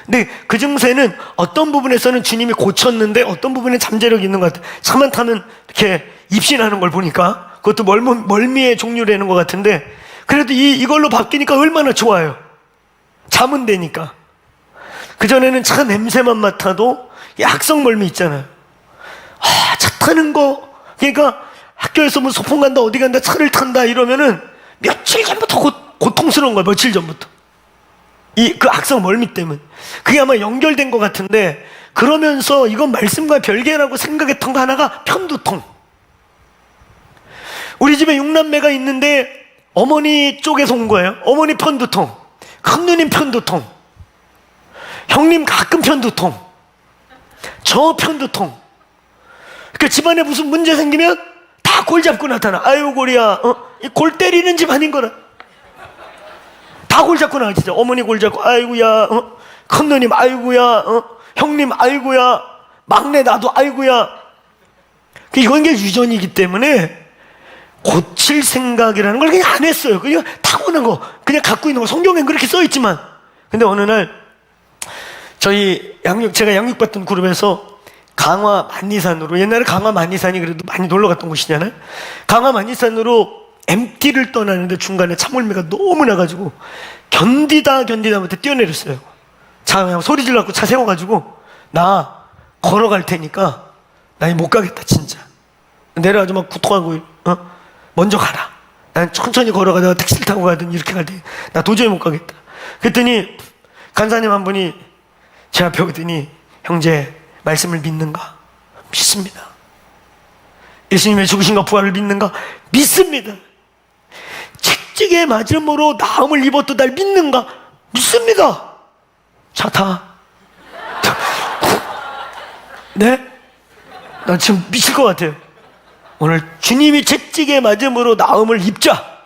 근데 그 증세는 어떤 부분에서는 주님이 고쳤는데 어떤 부분에 잠재력이 있는 것 같아요. 차만 타면 이렇게 입신하는 걸 보니까 그것도 멀미의 종류라는 것 같은데, 그래도 이걸로 바뀌니까 얼마나 좋아요. 잠은 되니까. 그전에는 차 냄새만 맡아도 악성 멀미 있잖아요. 차 타는 거, 그러니까 학교에서 뭐 소풍 간다 어디 간다 차를 탄다 이러면은 며칠 전부터 고통스러운 거야. 며칠 전부터. 그 악성 멀미 때문에. 그게 아마 연결된 것 같은데, 그러면서 이건 말씀과 별개라고 생각했던 거 하나가 편두통. 우리 집에 6남매가 있는데 어머니 쪽에서 온 거예요. 어머니 편두통, 큰누님 편두통, 형님 가끔 편두통, 저 편두통. 그러니까 집안에 무슨 문제 생기면 다 골 잡고 나타나. 아유 골이야. 골 때리는 집 아닌 거라. 다 골 잡고 나와. 진짜 어머니 골 잡고 아이고야, 큰누님 아이고야, 형님 아이고야, 막내 나도 아이고야. 이건 게 유전이기 때문에 고칠 생각이라는 걸 그냥 안 했어요. 그냥 타고난 거, 그냥 갖고 있는 거. 성경엔 그렇게 써 있지만. 근데 어느 날 저희 제가 양육받던 그룹에서 강화 만리산으로, 옛날에 강화 만리산이 그래도 많이 놀러 갔던 곳이잖아요. 강화 만리산으로 MT를 떠나는데 중간에 참을미가 너무 나가지고 견디다 못해 뛰어내렸어요. 차 소리 질러갖고 차 세워가지고, 나 걸어갈 테니까 나 못 가겠다 진짜. 내려가지고 막 구토하고, 먼저 가라. 난 천천히 걸어가다가 택시를 타고 가든 이렇게 갈 때 나 도저히 못 가겠다. 그랬더니 간사님 한 분이 제 앞에 오더니, 형제 말씀을 믿는가? 믿습니다. 예수님의 죽으신과 부활을 믿는가? 믿습니다. 채찍에 맞음으로 나음을 입었던 날 믿는가? 믿습니다. 자, 다. 네? 나 지금 미칠 것 같아요. 오늘 주님이 채찍에 맞음으로 나음을 입자.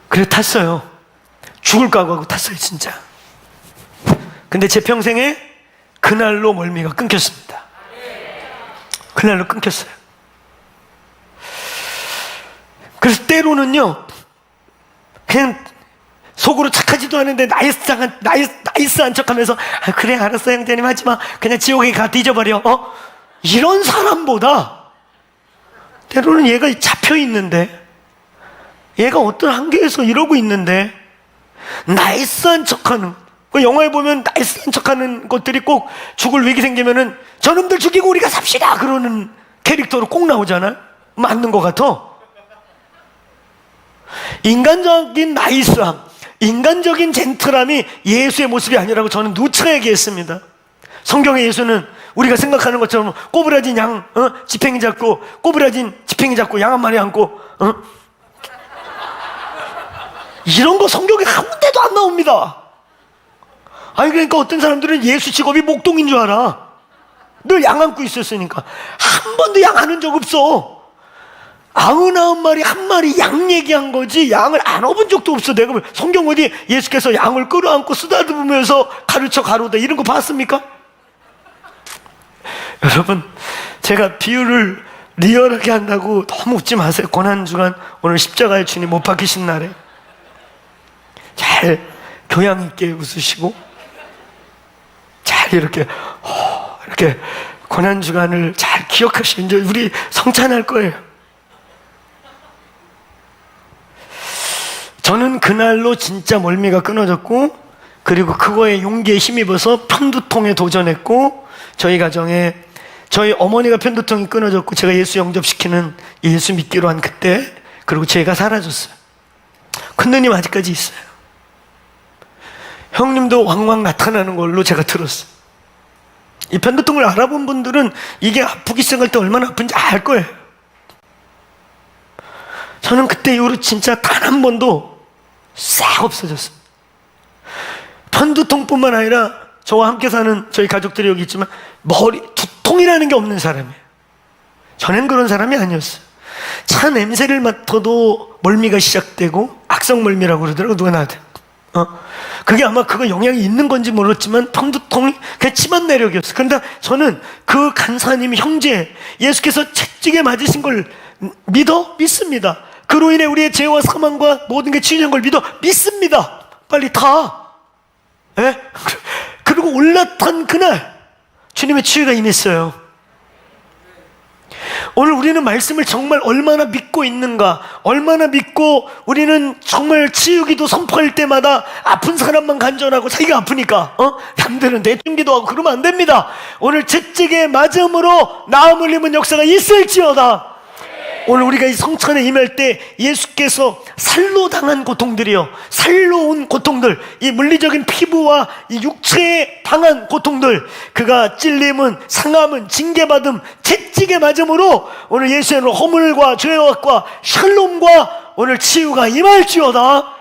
그래 탔어요. 죽을 각오하고 탔어요, 진짜. 근데 제 평생에 그날로 멀미가 끊겼습니다. 그날로 끊겼어요. 그래서 때로는요, 그냥 속으로 착하지도 않은데 나이스한 척하면서 그래 알았어 형제님 하지마, 그냥 지옥에 가 뒤져버려, 이런 사람보다 때로는 얘가 잡혀있는데, 얘가 어떤 한계에서 이러고 있는데 나이스한 척하는, 그 영화에 보면 나이스한 척하는 것들이 꼭 죽을 위기 생기면은 저놈들 죽이고 우리가 삽시다 그러는 캐릭터로 꼭 나오잖아요. 맞는 것 같아. 인간적인 나이스함, 인간적인 젠틀함이 예수의 모습이 아니라고 저는 누차 얘기했습니다. 성경의 예수는 우리가 생각하는 것처럼 꼬부라진 양, 지팽이 잡고, 꼬부라진 지팽이 잡고 양 한 마리 안고, 이런 거 성경에 한 군데도 안 나옵니다. 아니 그러니까 어떤 사람들은 예수 직업이 목동인 줄 알아. 늘 양 안고 있었으니까. 한 번도 양 안은 적 없어. 99마리 한 마리 양 얘기한 거지 양을 안아본 적도 없어. 내가 성경 어디 예수께서 양을 끌어안고 쓰다듬으면서 가르쳐 가로다 이런 거 봤습니까? 여러분, 제가 비유를 리얼하게 한다고 너무 웃지 마세요. 고난주간 오늘 십자가의 주님 못 박히신 날에 잘 교양 있게 웃으시고 잘 이렇게 고난주간을 잘 기억하시면 이제 우리 성찬할 거예요. 저는 그날로 진짜 멀미가 끊어졌고, 그리고 그거에 용기에 힘입어서 편두통에 도전했고, 저희 가정에 저희 어머니가 편두통이 끊어졌고 제가 예수 영접시키는 예수 믿기로 한 그때, 그리고 제가 사라졌어요. 큰누님 아직까지 있어요. 형님도 왕왕 나타나는 걸로 제가 들었어요. 이 편두통을 알아본 분들은 이게 아프기 시작할 때 얼마나 아픈지 알 거예요. 저는 그때 이후로 진짜 단 한 번도 싹 없어졌어요. 편두통뿐만 아니라 저와 함께 사는 저희 가족들이 여기 있지만 두통이라는 게 없는 사람이에요. 저는 그런 사람이 아니었어요. 차 냄새를 맡아도 멀미가 시작되고 악성멀미라고 그러더라고, 누가 나한테. 그게 아마 그거 영향이 있는 건지 모르겠지만 편두통이 그냥 치만 내력이었어요. 그런데 저는 그 간사님 형제 예수께서 채찍에 맞으신 걸 믿습니다. 그로 인해 우리의 죄와 사망과 모든 게 치유된 걸 믿습니다. 빨리 타. 예? 그리고 올라탄 그날 주님의 치유가 임했어요. 오늘 우리는 말씀을 정말 얼마나 믿고 있는가, 얼마나 믿고 우리는 정말 치유기도 선포할 때마다 아픈 사람만 간절하고 자기가 아프니까 남들은 내중기도 하고 그러면 안 됩니다. 오늘 채찍에 맞음으로 나음을 입은 역사가 있을지어다. 오늘 우리가 이 성찬에 임할 때 예수께서 살로 당한 고통들이요, 살로 온 고통들, 이 물리적인 피부와 이 육체에 당한 고통들, 그가 찔림은, 상함은, 징계받음, 채찍에 맞음으로 오늘 예수의 허물과 죄악과 샬롬과 오늘 치유가 임할지어다.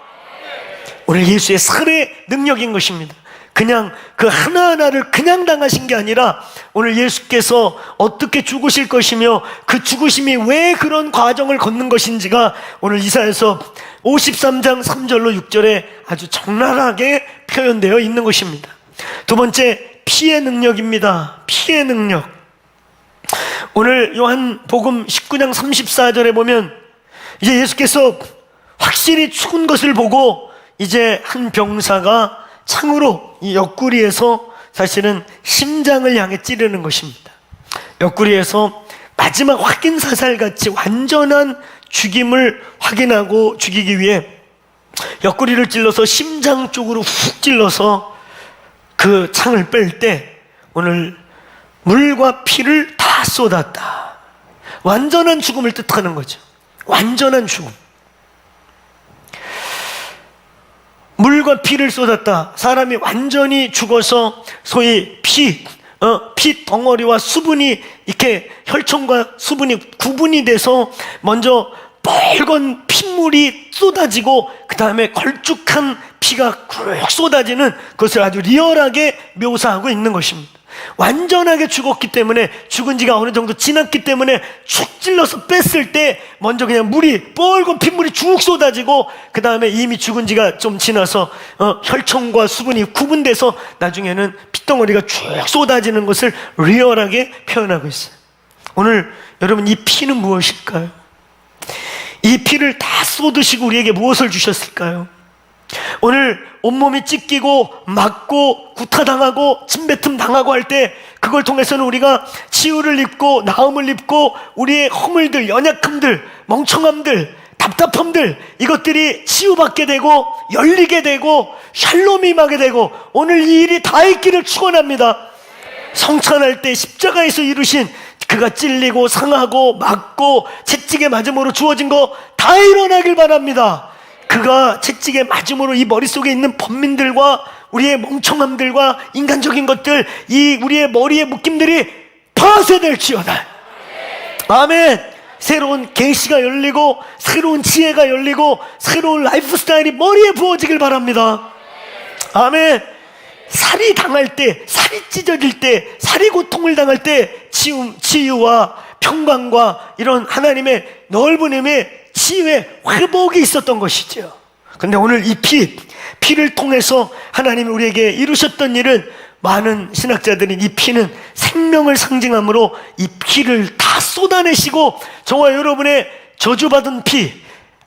오늘 예수의 살의 능력인 것입니다. 그냥 그 하나하나를 그냥 당하신 게 아니라 오늘 예수께서 어떻게 죽으실 것이며 그 죽으심이 왜 그런 과정을 걷는 것인지가 오늘 이사야서 53장 3절로 6절에 아주 적나라하게 표현되어 있는 것입니다. 두 번째, 피의 능력입니다. 피의 능력. 오늘 요한복음 19장 34절에 보면 이제 예수께서 확실히 죽은 것을 보고 이제 한 병사가 창으로 이 옆구리에서 사실은 심장을 향해 찌르는 것입니다. 옆구리에서 마지막 확인 사살같이 완전한 죽임을 확인하고 죽이기 위해 옆구리를 찔러서 심장 쪽으로 훅 찔러서 그 창을 뺄 때 오늘 물과 피를 다 쏟았다. 완전한 죽음을 뜻하는 거죠. 완전한 죽음. 물과 피를 쏟았다. 사람이 완전히 죽어서 소위 피 덩어리와 수분이 이렇게 혈청과 수분이 구분이 돼서 먼저 빨간 핏물이 쏟아지고 그 다음에 걸쭉한 피가 쭉 쏟아지는 것을 아주 리얼하게 묘사하고 있는 것입니다. 완전하게 죽었기 때문에, 죽은 지가 어느 정도 지났기 때문에 축 찔러서 뺐을 때 먼저 그냥 물이, 빨간 핏물이 쭉 쏟아지고 그 다음에 이미 죽은 지가 좀 지나서 혈청과 수분이 구분돼서 나중에는 핏덩어리가 쭉 쏟아지는 것을 리얼하게 표현하고 있어요. 오늘 여러분, 이 피는 무엇일까요? 이 피를 다 쏟으시고 우리에게 무엇을 주셨을까요? 오늘 온몸이 찢기고 맞고 구타당하고 침뱉음 당하고 할 때 그걸 통해서는 우리가 치유를 입고 나음을 입고 우리의 허물들, 연약함들, 멍청함들, 답답함들, 이것들이 치유받게 되고 열리게 되고 샬롬이 임하게 되고 오늘 이 일이 다 있기를 축원합니다. 성찬할 때 십자가에서 이루신 그가 찔리고 상하고 맞고 채찍에 맞음으로 주어진 거 다 일어나길 바랍니다. 그가 채찍에 맞음으로 이 머릿속에 있는 번민들과 우리의 멍청함들과 인간적인 것들, 이 우리의 머리의 묶임들이 파쇄될지어다. 아멘. 새로운 계시가 열리고 새로운 지혜가 열리고 새로운 라이프 스타일이 머리에 부어지길 바랍니다. 아멘. 살이 당할 때, 살이 찢어질 때, 살이 고통을 당할 때 치유와 평강과 이런 하나님의 넓은 힘의 치유의 회복이 있었던 것이죠. 근데 오늘 이 피를 통해서 하나님이 우리에게 이루셨던 일은, 많은 신학자들은 이 피는 생명을 상징하므로 이 피를 다 쏟아내시고 저와 여러분의 저주받은 피,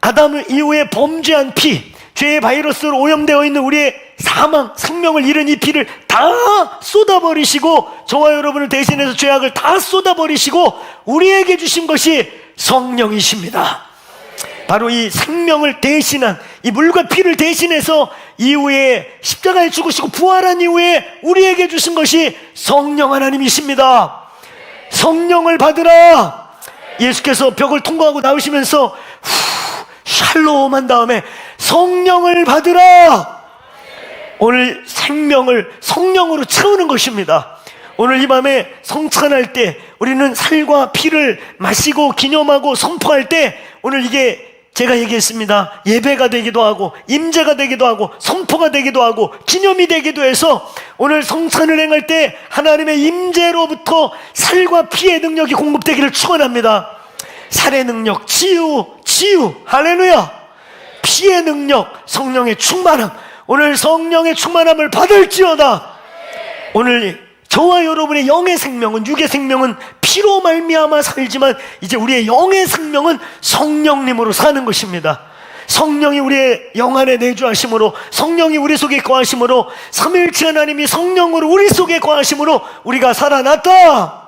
아담 이후에 범죄한 피, 죄의 바이러스로 오염되어 있는 우리의 사망, 생명을 잃은 이 피를 다 쏟아버리시고 저와 여러분을 대신해서 죄악을 다 쏟아버리시고 우리에게 주신 것이 성령이십니다. 바로 이 생명을 대신한, 이 물과 피를 대신해서 이후에 십자가에 죽으시고 부활한 이후에 우리에게 주신 것이 성령 하나님이십니다. 성령을 받으라. 예수께서 벽을 통과하고 나오시면서 샬롬 한 다음에 성령을 받으라. 오늘 생명을 성령으로 채우는 것입니다. 오늘 이 밤에 성찬할 때 우리는 살과 피를 마시고 기념하고 선포할 때 오늘 이게 제가 얘기했습니다. 예배가 되기도 하고 임재가 되기도 하고 선포가 되기도 하고 기념이 되기도 해서 오늘 성찬을 행할 때 하나님의 임재로부터 살과 피의 능력이 공급되기를 축원합니다. 살의 능력, 치유, 할렐루야. 피의 능력, 성령의 충만함, 오늘 성령의 충만함을 받을지어다. 오늘 저와 여러분의 영의 생명은, 육의 생명은 피로 말미암아 살지만 이제 우리의 영의 생명은 성령님으로 사는 것입니다. 성령이 우리의 영 안에 내주하심으로, 성령이 우리 속에 거하심으로, 삼위일체 하나님이 성령으로 우리 속에 거하심으로 우리가 살아났다.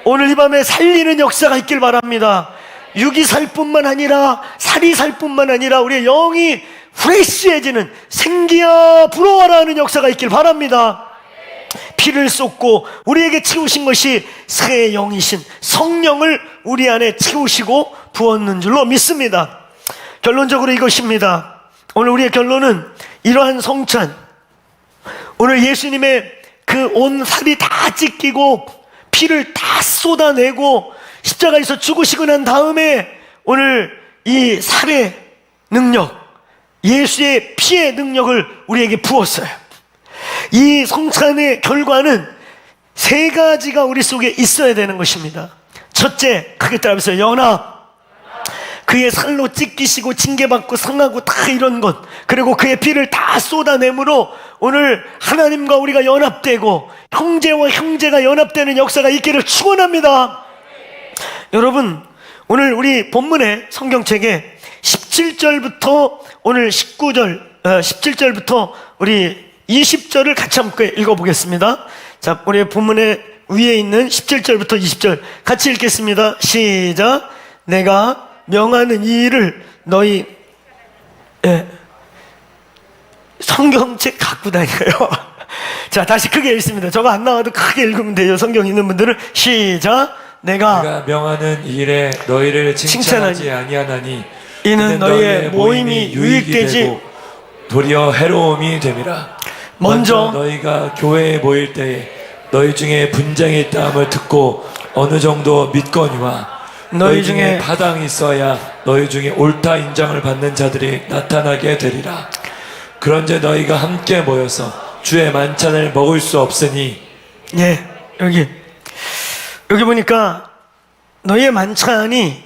오늘 이 밤에 살리는 역사가 있길 바랍니다. 육이 살 뿐만 아니라 살이 살 뿐만 아니라 우리의 영이 프레시해지는, 생기야 부러워라 하는 역사가 있길 바랍니다. 피를 쏟고 우리에게 채우신 것이 새 영이신 성령을 우리 안에 채우시고 부었는 줄로 믿습니다. 결론적으로 이것입니다. 오늘 우리의 결론은 이러한 성찬, 오늘 예수님의 그 온 살이 다 찢기고 피를 다 쏟아내고 십자가에서 죽으시고 난 다음에 오늘 이 살의 능력, 예수의 피의 능력을 우리에게 부었어요. 이 성찬의 결과는 세 가지가 우리 속에 있어야 되는 것입니다. 첫째, 크게 따라서 연합. 그의 살로 찢기시고 징계받고 상하고 다 이런 것, 그리고 그의 피를 다 쏟아내므로 오늘 하나님과 우리가 연합되고 형제와 형제가 연합되는 역사가 있기를 축원합니다. 여러분, 오늘 우리 본문의 성경책에 17절부터 오늘 17절부터 우리 20절을 같이 함께 읽어보겠습니다. 자, 우리 본문의 위에 있는 17절부터 20절 같이 읽겠습니다. 시작. 내가 명하는 이 일을 너희 성경책 갖고 다녀요. 자, 다시 크게 읽습니다. 저거 안 나와도 크게 읽으면 돼요. 성경 있는 분들은. 시작. 내가 명하는 이 일에 너희를 칭찬하지 아니하나니 이는 너희의 모임이 유익되지 도리어 해로움이 됨이라. 먼저 너희가 교회에 모일 때에 너희 중에 분쟁이 있다함을 듣고 어느 정도 믿거니와 너희 중에 바당이 있어야 너희 중에 옳다 인정을 받는 자들이 나타나게 되리라. 그런즉 너희가 함께 모여서 주의 만찬을 먹을 수 없으니. 예, 여기 보니까 너희의 만찬이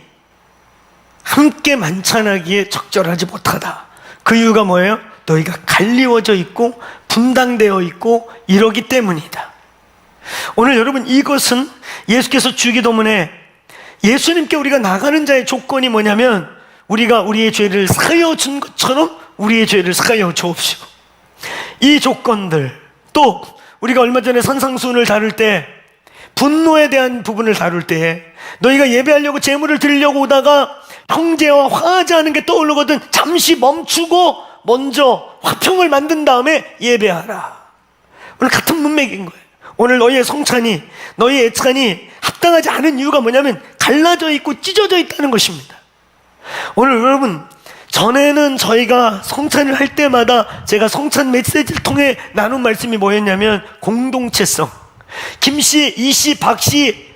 함께 만찬하기에 적절하지 못하다. 그 이유가 뭐예요? 너희가 갈리워져 있고 분당되어 있고 이러기 때문이다. 오늘 여러분, 이것은 예수께서 주기도문에 예수님께 우리가 나가는 자의 조건이 뭐냐면 우리가 우리의 죄를 사하여 준 것처럼 우리의 죄를 사하여 주옵시고, 이 조건들, 또 우리가 얼마 전에 산상수훈을 다룰 때 분노에 대한 부분을 다룰 때 너희가 예배하려고 제물을 드리려고 오다가 형제와 화하자는 게 떠오르거든 잠시 멈추고 먼저 화평을 만든 다음에 예배하라. 오늘 같은 문맥인 거예요. 오늘 너희의 성찬이, 너희의 애찬이 합당하지 않은 이유가 뭐냐면 갈라져 있고 찢어져 있다는 것입니다. 오늘 여러분, 전에는 저희가 성찬을 할 때마다 제가 성찬 메시지를 통해 나눈 말씀이 뭐였냐면 공동체성. 김씨, 이씨, 박씨,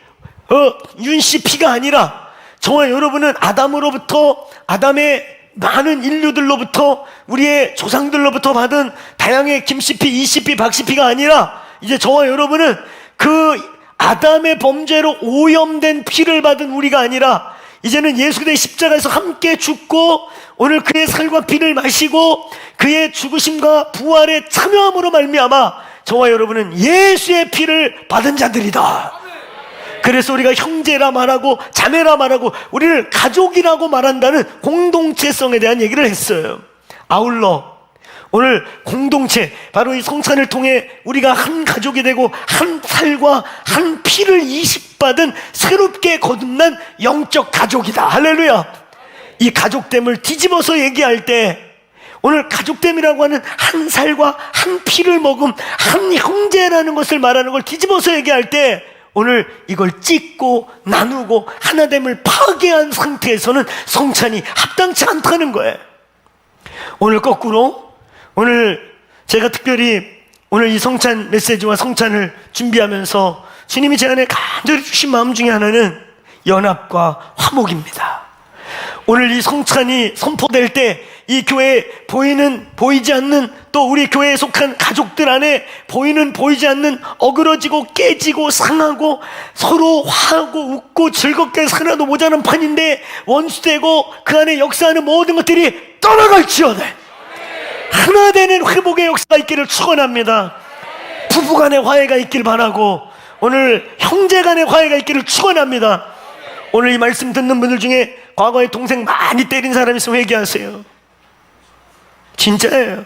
윤씨 피가 아니라 저와 여러분은 아담으로부터, 아담의 많은 인류들로부터, 우리의 조상들로부터 받은 다양의 김씨피, 이씨피, 박씨피가 아니라 이제 저와 여러분은 그 아담의 범죄로 오염된 피를 받은 우리가 아니라 이제는 예수 그리스도의 십자가에서 함께 죽고 오늘 그의 살과 피를 마시고 그의 죽으심과 부활에 참여함으로 말미암아 저와 여러분은 예수의 피를 받은 자들이다. 그래서 우리가 형제라 말하고 자매라 말하고 우리를 가족이라고 말한다는 공동체성에 대한 얘기를 했어요. 아울러 오늘 공동체, 바로 이 성찬을 통해 우리가 한 가족이 되고 한 살과 한 피를 이식받은 새롭게 거듭난 영적 가족이다. 할렐루야. 이 가족됨을 뒤집어서 얘기할 때 오늘 가족됨이라고 하는 한 살과 한 피를 먹은 한 형제라는 것을 말하는 걸 뒤집어서 얘기할 때 오늘 이걸 찢고 나누고 하나됨을 파괴한 상태에서는 성찬이 합당치 않다는 거예요. 오늘 거꾸로, 오늘 제가 특별히 오늘 이 성찬 메시지와 성찬을 준비하면서 주님이 제 안에 간절히 주신 마음 중에 하나는 연합과 화목입니다. 오늘 이 성찬이 선포될 때 이 교회에 보이는, 보이지 않는, 또 우리 교회에 속한 가족들 안에 보이는, 보이지 않는 어그러지고 깨지고 상하고 서로 화하고 웃고 즐겁게 살아도 모자란 판인데 원수되고 그 안에 역사하는 모든 것들이 떠나갈지어다. 하나 되는 회복의 역사가 있기를 축원합니다. 부부간의 화해가 있길 바라고 오늘 형제간의 화해가 있기를 축원합니다. 오늘 이 말씀 듣는 분들 중에 과거에 동생 많이 때린 사람 있으면 회개하세요. 진짜예요.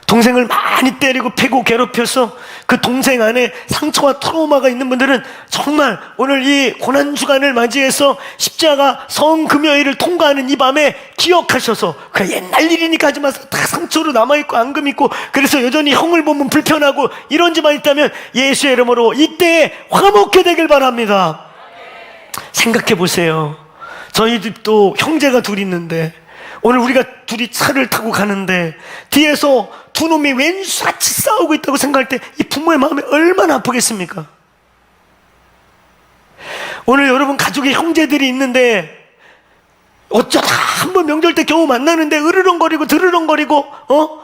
동생을 많이 때리고 패고 괴롭혀서 그 동생 안에 상처와 트라우마가 있는 분들은 정말 오늘 이 고난주간을 맞이해서 십자가 성금요일을 통과하는 이 밤에 기억하셔서 그 옛날 일이니까 하지 마세요. 다 상처로 남아있고 앙금 있고 그래서 여전히 형을 보면 불편하고 이런 집만 있다면 예수의 이름으로 이때에 화목해 되길 바랍니다. 생각해 보세요. 저희 집도 형제가 둘 있는데 오늘 우리가 둘이 차를 타고 가는데 뒤에서 두 놈이 왼수같이 싸우고 있다고 생각할 때 이 부모의 마음이 얼마나 아프겠습니까? 오늘 여러분 가족의 형제들이 있는데 어쩌다 한번 명절 때 겨우 만나는데 으르렁거리고 드르렁거리고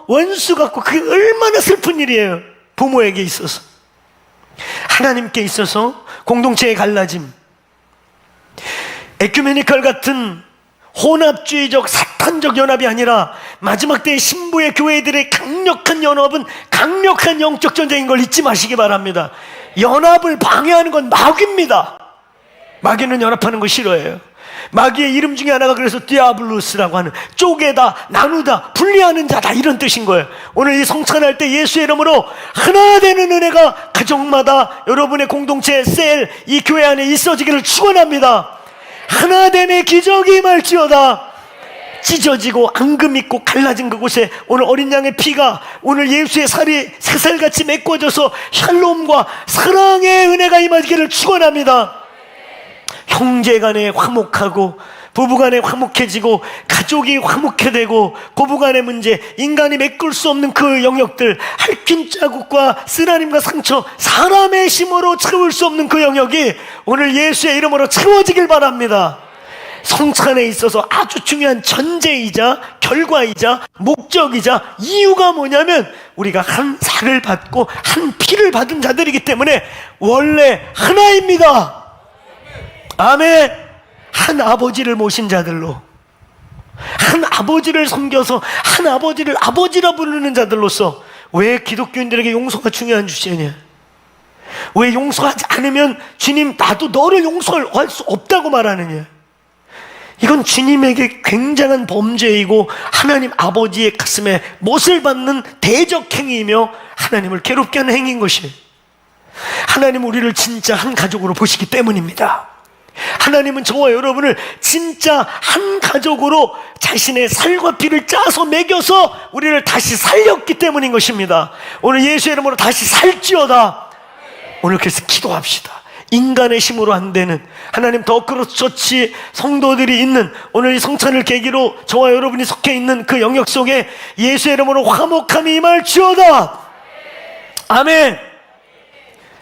원수 같고 그게 얼마나 슬픈 일이에요. 부모에게 있어서, 하나님께 있어서 공동체의 갈라짐, 에큐메니컬 같은 혼합주의적 사탄적 연합이 아니라 마지막 때의 신부의 교회들의 강력한 연합은 강력한 영적 전쟁인 걸 잊지 마시기 바랍니다. 연합을 방해하는 건 마귀입니다. 마귀는 연합하는 거 싫어해요. 마귀의 이름 중에 하나가 그래서 디아블로스라고 하는 쪼개다, 나누다, 분리하는 자다 이런 뜻인 거예요. 오늘 이 성찬할 때 예수의 이름으로 하나 되는 은혜가 가정마다 여러분의 공동체 셀, 이 교회 안에 있어지기를 축원합니다. 하나됨의 기적이 임할지어다. 찢어지고 앙금 있고 갈라진 그곳에 오늘 어린 양의 피가 오늘 예수의 살이 새살같이 메꿔져서 샬롬과 사랑의 은혜가 임하기를 축원합니다. 형제간에 화목하고 부부간에 화목해지고 가족이 화목해되고 고부간의 문제, 인간이 메꿀 수 없는 그 영역들, 핥힌 자국과 쓰나림과 상처, 사람의 힘으로 채울 수 없는 그 영역이 오늘 예수의 이름으로 채워지길 바랍니다. 성찬에 있어서 아주 중요한 전제이자 결과이자 목적이자 이유가 뭐냐면 우리가 한 살을 받고 한 피를 받은 자들이기 때문에 원래 하나입니다. 아멘. 한 아버지를 모신 자들로, 한 아버지를 섬겨서 한 아버지를 아버지라 부르는 자들로서 왜 기독교인들에게 용서가 중요한 주제냐? 왜 용서하지 않으면 주님 나도 너를 용서할 수 없다고 말하느냐? 이건 주님에게 굉장한 범죄이고 하나님 아버지의 가슴에 못을 받는 대적 행위이며 하나님을 괴롭게 하는 행위인 것이에요. 하나님 우리를 진짜 한 가족으로 보시기 때문입니다. 하나님은 저와 여러분을 진짜 한 가족으로 자신의 살과 피를 짜서 먹여서 우리를 다시 살렸기 때문인 것입니다. 오늘 예수의 이름으로 다시 살지어다. 오늘 그래서 기도합시다. 인간의 힘으로 안 되는, 하나님 더 크로스처치 성도들이 있는 오늘 이 성찬을 계기로 저와 여러분이 속해 있는 그 영역 속에 예수의 이름으로 화목함이 임할지어다. 아멘.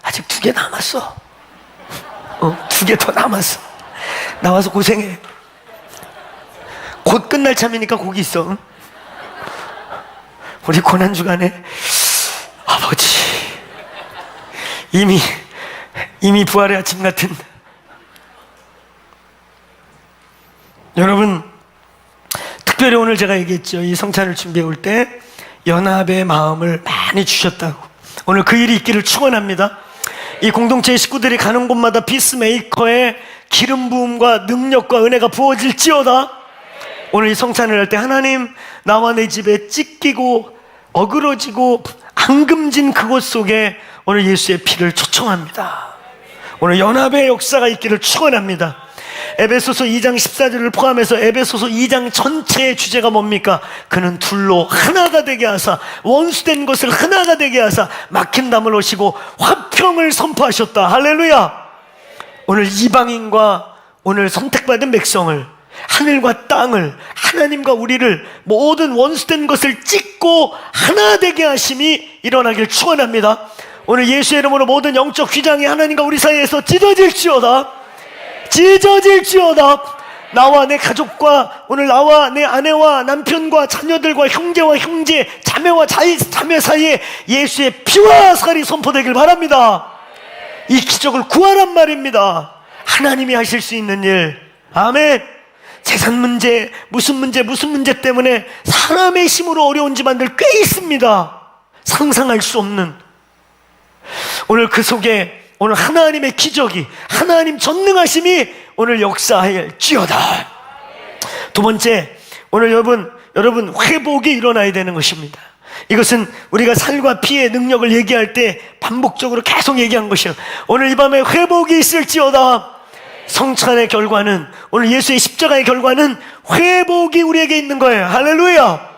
아직 2개 남았어. 2개 더 남았어. 나와서 고생해. 곧 끝날 참이니까 거기 있어. 응? 우리 고난주간에 아버지 이미 부활의 아침 같은, 여러분 특별히 오늘 제가 얘기했죠. 이 성찬을 준비해 올 때 연합의 마음을 많이 주셨다고. 오늘 그 일이 있기를 축원합니다. 이 공동체의 식구들이 가는 곳마다 피스메이커의 기름 부음과 능력과 은혜가 부어질지어다. 오늘 이 성찬을 할 때 하나님 나와 내 집에 찢기고 어그러지고 앙금진 그곳 속에 오늘 예수의 피를 초청합니다. 오늘 연합의 역사가 있기를 축원합니다. 에베소서 2장 14절을 포함해서 에베소서 2장 전체의 주제가 뭡니까? 그는 둘로 하나가 되게 하사 원수된 것을 하나가 되게 하사 막힌 담을 오시고 화평을 선포하셨다. 할렐루야. 오늘 이방인과 오늘 선택받은 백성을, 하늘과 땅을, 하나님과 우리를 모든 원수된 것을 찢고 하나 되게 하심이 일어나길 축원합니다. 오늘 예수의 이름으로 모든 영적 휘장이 하나님과 우리 사이에서 찢어질지어다. 찢어질지어다. 나와 내 가족과 오늘 나와 내 아내와 남편과 자녀들과 형제와 형제, 자매와 자매 사이에 예수의 피와 살이 선포되길 바랍니다. 이 기적을 구하란 말입니다. 하나님이 하실 수 있는 일. 아멘. 재산 문제, 무슨 문제 때문에 사람의 힘으로 어려운 집안들 꽤 있습니다. 상상할 수 없는. 오늘 그 속에 오늘 하나님의 기적이, 하나님 전능하심이 오늘 역사할지어다. 두 번째, 오늘 여러분 회복이 일어나야 되는 것입니다. 이것은 우리가 살과 피의 능력을 얘기할 때 반복적으로 계속 얘기한 것이에요. 오늘 이 밤에 회복이 있을지어다. 성찬의 결과는, 오늘 예수의 십자가의 결과는 회복이 우리에게 있는 거예요. 할렐루야.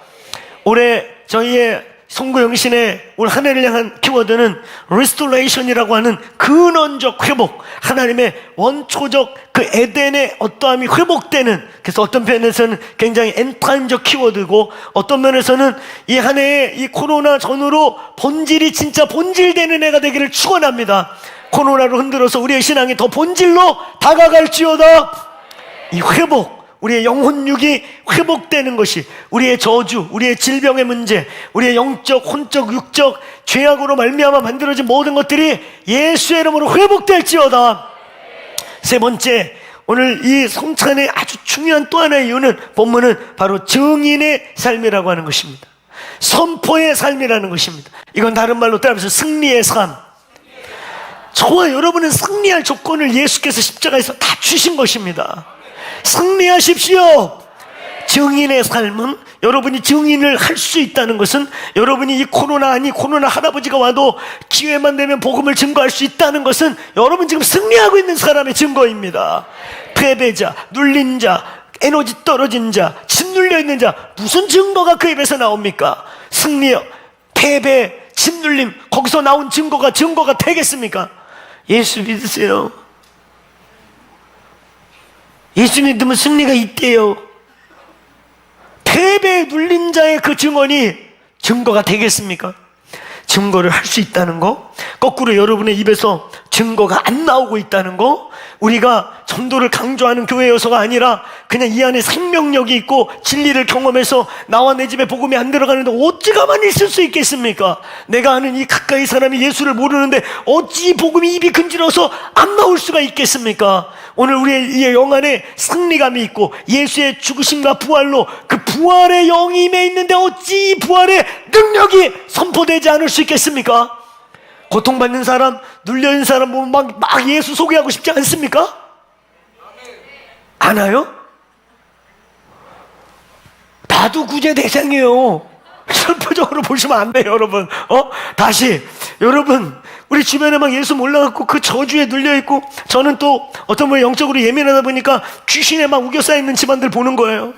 올해 저희의 송구영신의 올 한 해를 향한 키워드는 restoration이라고 하는 근원적 회복, 하나님의 원초적 그 에덴의 어떠함이 회복되는, 그래서 어떤 편에서는 굉장히 엔타임적 키워드고 어떤 면에서는 이 한 해에 이 코로나 전후로 본질이 진짜 본질되는 해가 되기를 축원합니다. 코로나로 흔들어서 우리의 신앙이 더 본질로 다가갈지어다. 이 회복, 우리의 영혼육이 회복되는 것이, 우리의 저주, 우리의 질병의 문제, 우리의 영적, 혼적, 육적 죄악으로 말미암아 만들어진 모든 것들이 예수의 이름으로 회복될지어다. 세 번째, 오늘 이 성찬의 아주 중요한 또 하나의 이유는, 본문은 바로 증인의 삶이라고 하는 것입니다. 선포의 삶이라는 것입니다. 이건 다른 말로 따라서 승리의 삶. 저와 여러분은 승리할 조건을 예수께서 십자가에서 다 주신 것입니다. 승리하십시오. 증인의 삶은, 여러분이 증인을 할 수 있다는 것은, 여러분이 이 코로나 할아버지가 와도 기회만 되면 복음을 증거할 수 있다는 것은 여러분 지금 승리하고 있는 사람의 증거입니다. 패배자, 눌린 자, 에너지 떨어진 자, 짓눌려 있는 자, 무슨 증거가 그 입에서 나옵니까? 승리, 패배, 짓눌림, 거기서 나온 증거가 되겠습니까? 예수 믿으세요. 예수 믿으면 승리가 있대요. 패배에 눌린 자의 그 증언이 증거가 되겠습니까? 증거를 할 수 있다는 거, 거꾸로 여러분의 입에서 증거가 안 나오고 있다는 거, 우리가 전도를 강조하는 교회여서가 아니라 그냥 이 안에 생명력이 있고 진리를 경험해서 나와 내 집에 복음이 안 들어가는데 어찌 가만히 있을 수 있겠습니까? 내가 아는 이 가까이 사람이 예수를 모르는데 어찌 복음이 입이 근질어서 안 나올 수가 있겠습니까? 오늘 우리의 이 영 안에 승리감이 있고 예수의 죽으심과 부활로 그 부활의 영이 임해 있는데 어찌 이 부활의 능력이 선포되지 않을 수 있겠습니까? 고통받는 사람, 눌려있는 사람 보면 막 예수 소개하고 싶지 않습니까? 않아요? 나도 구제 대상이에요. 슬퍼적으로 보시면 안 돼요, 여러분. 다시 여러분, 우리 주변에 막 예수 몰라갖고 그 저주에 눌려있고, 저는 또 어떤 분이 영적으로 예민하다 보니까 귀신에 막 우겨 쌓여있는 집안들 보는 거예요.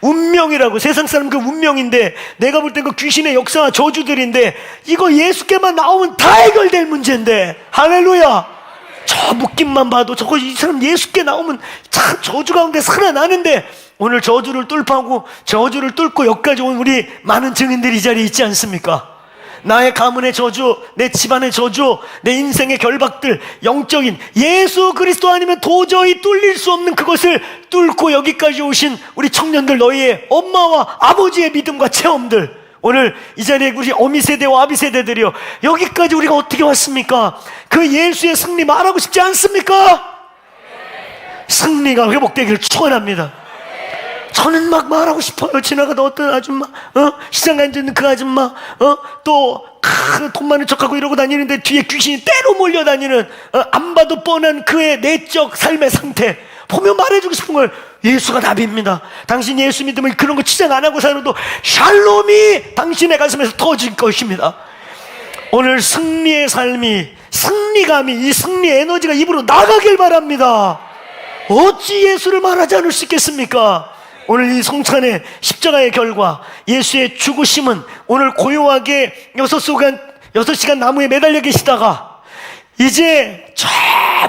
운명이라고, 세상 사람 그 운명인데, 내가 볼 땐 그 귀신의 역사와 저주들인데, 이거 예수께만 나오면 다 해결될 문제인데, 할렐루야. 저 묶임만 봐도 저거 이 사람 예수께 나오면 참 저주 가운데 살아나는데, 오늘 저주를 뚫고 저주를 뚫고 여기까지 온 우리 많은 증인들이 이 자리에 있지 않습니까? 나의 가문의 저주, 내 집안의 저주, 내 인생의 결박들, 영적인 예수 그리스도 아니면 도저히 뚫릴 수 없는 그것을 뚫고 여기까지 오신 우리 청년들, 너희의 엄마와 아버지의 믿음과 체험들, 오늘 이 자리에 우리 어미 세대와 아비 세대들이요, 여기까지 우리가 어떻게 왔습니까? 그 예수의 승리 말하고 싶지 않습니까? 승리가 회복되기를 축원합니다. 저는 막 말하고 싶어요. 지나가다 어떤 아줌마, 시장 앉아있는 그 아줌마, 또 돈 많은 척하고 이러고 다니는데 뒤에 귀신이 때로 몰려다니는, 안 봐도 뻔한 그의 내적 삶의 상태 보면 말해주고 싶은 걸, 예수가 답입니다. 당신 예수 믿으면 그런 거 치장 안 하고 살아도 샬롬이 당신의 가슴에서 터질 것입니다. 오늘 승리의 삶이, 승리감이, 이 승리의 에너지가 입으로 나가길 바랍니다. 어찌 예수를 말하지 않을 수 있겠습니까? 오늘 이 성찬의 십자가의 결과, 예수의 죽으심은 오늘 고요하게 6시간 나무에 매달려 계시다가 이제 저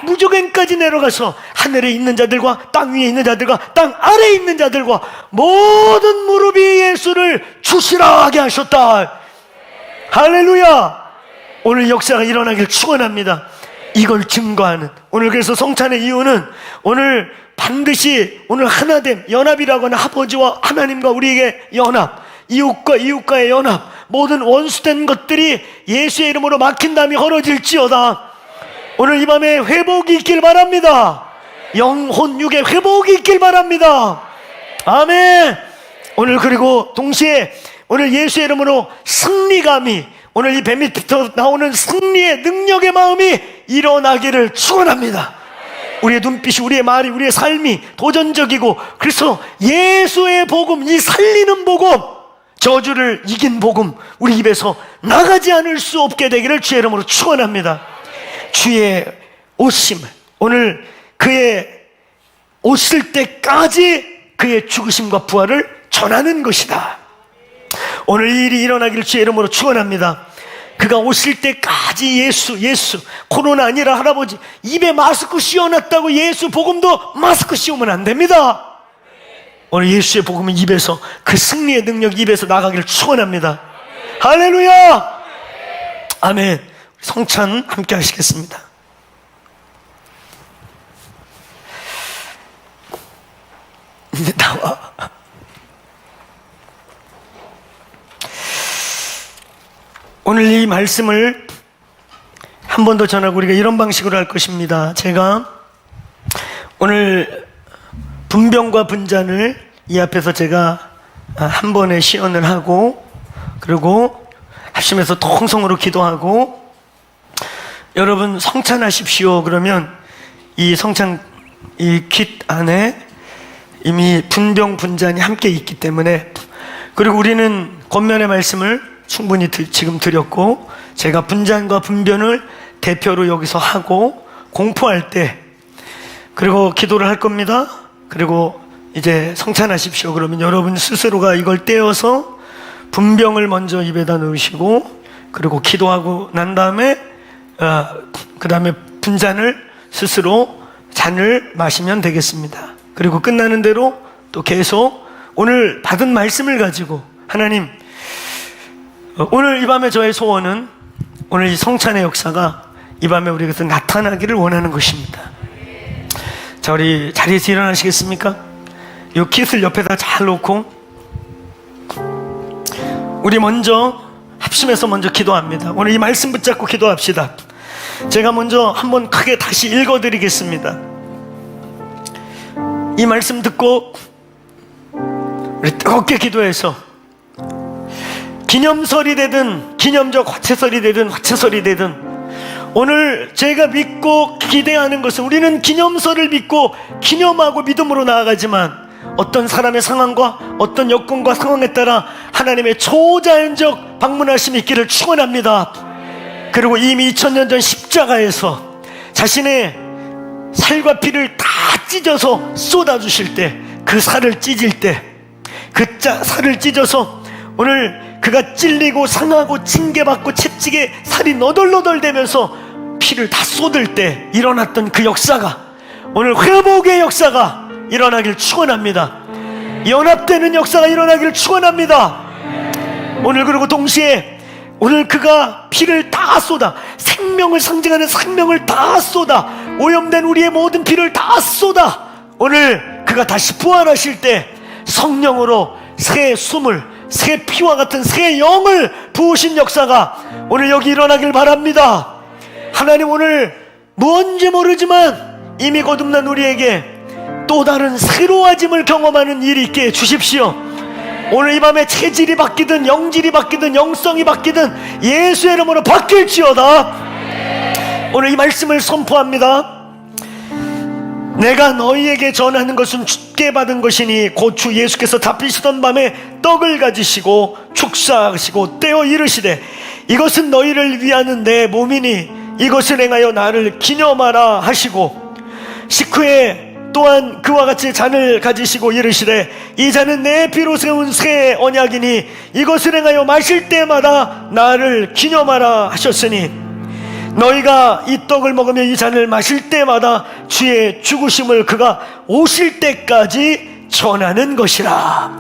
무조건까지 내려가서 하늘에 있는 자들과 땅 위에 있는 자들과 땅 아래에 있는 자들과 모든 무릎이 예수를 주시라 하게 하셨다. 할렐루야. 오늘 역사가 일어나길 축원합니다. 이걸 증거하는, 오늘 그래서 성찬의 이유는 오늘 반드시 오늘 하나됨, 연합이라고 하는 아버지와 하나님과 우리에게 연합, 이웃과 이웃과의 연합, 모든 원수된 것들이 예수의 이름으로 막힌 담이 헐어질지어다. 오늘 이 밤에 회복이 있길 바랍니다. 영혼 육의 회복이 있길 바랍니다. 아멘. 오늘 그리고 동시에 오늘 예수의 이름으로 승리감이, 오늘 이 뱀 밑부터 나오는 승리의 능력의 마음이 일어나기를 축원합니다. 우리의 눈빛이, 우리의 말이, 우리의 삶이 도전적이고, 그래서 예수의 복음, 이 살리는 복음, 저주를 이긴 복음, 우리 입에서 나가지 않을 수 없게 되기를 주의 이름으로 축원합니다. 주의 오심을, 오늘 그의 오실 때까지 그의 죽으심과 부활을 전하는 것이다. 오늘 이 일이 일어나기를 주의 이름으로 축원합니다. 그가 오실 때까지 예수, 코로나 아니라 할아버지 입에 마스크 씌워놨다고 예수 복음도 마스크 씌우면 안 됩니다. 오늘 예수의 복음은 입에서, 그 승리의 능력이 입에서 나가기를 축원합니다. 할렐루야. 아멘. 성찬 함께 하시겠습니다. 이제 나와. 오늘 이 말씀을 한 번 더 전하고 우리가 이런 방식으로 할 것입니다. 제가 오늘 분병과 분잔을 이 앞에서 제가 한 번에 시연을 하고, 그리고 합심해서 통성으로 기도하고, 여러분 성찬하십시오 그러면 이 성찬 이 킷 안에 이미 분병 분잔이 함께 있기 때문에, 그리고 우리는 권면의 말씀을 충분히 지금 드렸고, 제가 분잔과 분변을 대표로 여기서 하고 공포할 때, 그리고 기도를 할 겁니다. 그리고 이제 성찬하십시오 그러면 여러분 스스로가 이걸 떼어서 분병을 먼저 입에다 넣으시고, 그리고 기도하고 난 다음에 그 다음에 분잔을 스스로 잔을 마시면 되겠습니다. 그리고 끝나는 대로 또 계속 오늘 받은 말씀을 가지고 하나님, 오늘 이 밤에 저의 소원은 오늘 이 성찬의 역사가 이 밤에 우리에게서 나타나기를 원하는 것입니다. 자, 우리 자리에서 일어나시겠습니까? 이 킷을 옆에다 잘 놓고 우리 먼저 합심해서 먼저 기도합니다. 오늘 이 말씀 붙잡고 기도합시다. 제가 먼저 한번 크게 다시 읽어드리겠습니다. 이 말씀 듣고 우리 뜨겁게 기도해서 기념설이 되든 기념적 화채설이 되든 화채설이 되든 오늘 제가 믿고 기대하는 것은 우리는 기념설을 믿고 기념하고 믿음으로 나아가지만 어떤 사람의 상황과 어떤 여건과 상황에 따라 하나님의 초자연적 방문하심이 있기를 축원합니다. 그리고 이미 2000년 전 십자가에서 자신의 살과 피를 다 찢어서 쏟아주실 때, 그 살을 찢을 때, 그 살을 찢어서 오늘 그가 찔리고 상하고 징계받고 채찍에 살이 너덜너덜대면서 피를 다 쏟을 때 일어났던 그 역사가 오늘 회복의 역사가 일어나길 축원합니다. 연합되는 역사가 일어나길 축원합니다. 오늘 그리고 동시에 오늘 그가 피를 다 쏟아, 생명을 상징하는 생명을 다 쏟아, 오염된 우리의 모든 피를 다 쏟아 오늘 그가 다시 부활하실 때 성령으로 새 숨을, 새 피와 같은 새 영을 부으신 역사가 오늘 여기 일어나길 바랍니다. 하나님, 오늘 뭔지 모르지만 이미 거듭난 우리에게 또 다른 새로워짐을 경험하는 일이 있게 해주십시오. 오늘 이 밤에 체질이 바뀌든 영질이 바뀌든 영성이 바뀌든 예수의 이름으로 바뀔지어다. 오늘 이 말씀을 선포합니다. 내가 너희에게 전하는 것은 주께 받은 것이니 곧 주 예수께서 잡히시던 밤에 떡을 가지시고 축사하시고 떼어 이르시되 이것은 너희를 위하는 내 몸이니 이것을 행하여 나를 기념하라 하시고 식후에 또한 그와 같이 잔을 가지시고 이르시되 이 잔은 내 피로 세운 새 언약이니 이것을 행하여 마실 때마다 나를 기념하라 하셨으니 너희가 이 떡을 먹으며 이 잔을 마실 때마다 주의 죽으심을 그가 오실 때까지 전하는 것이라.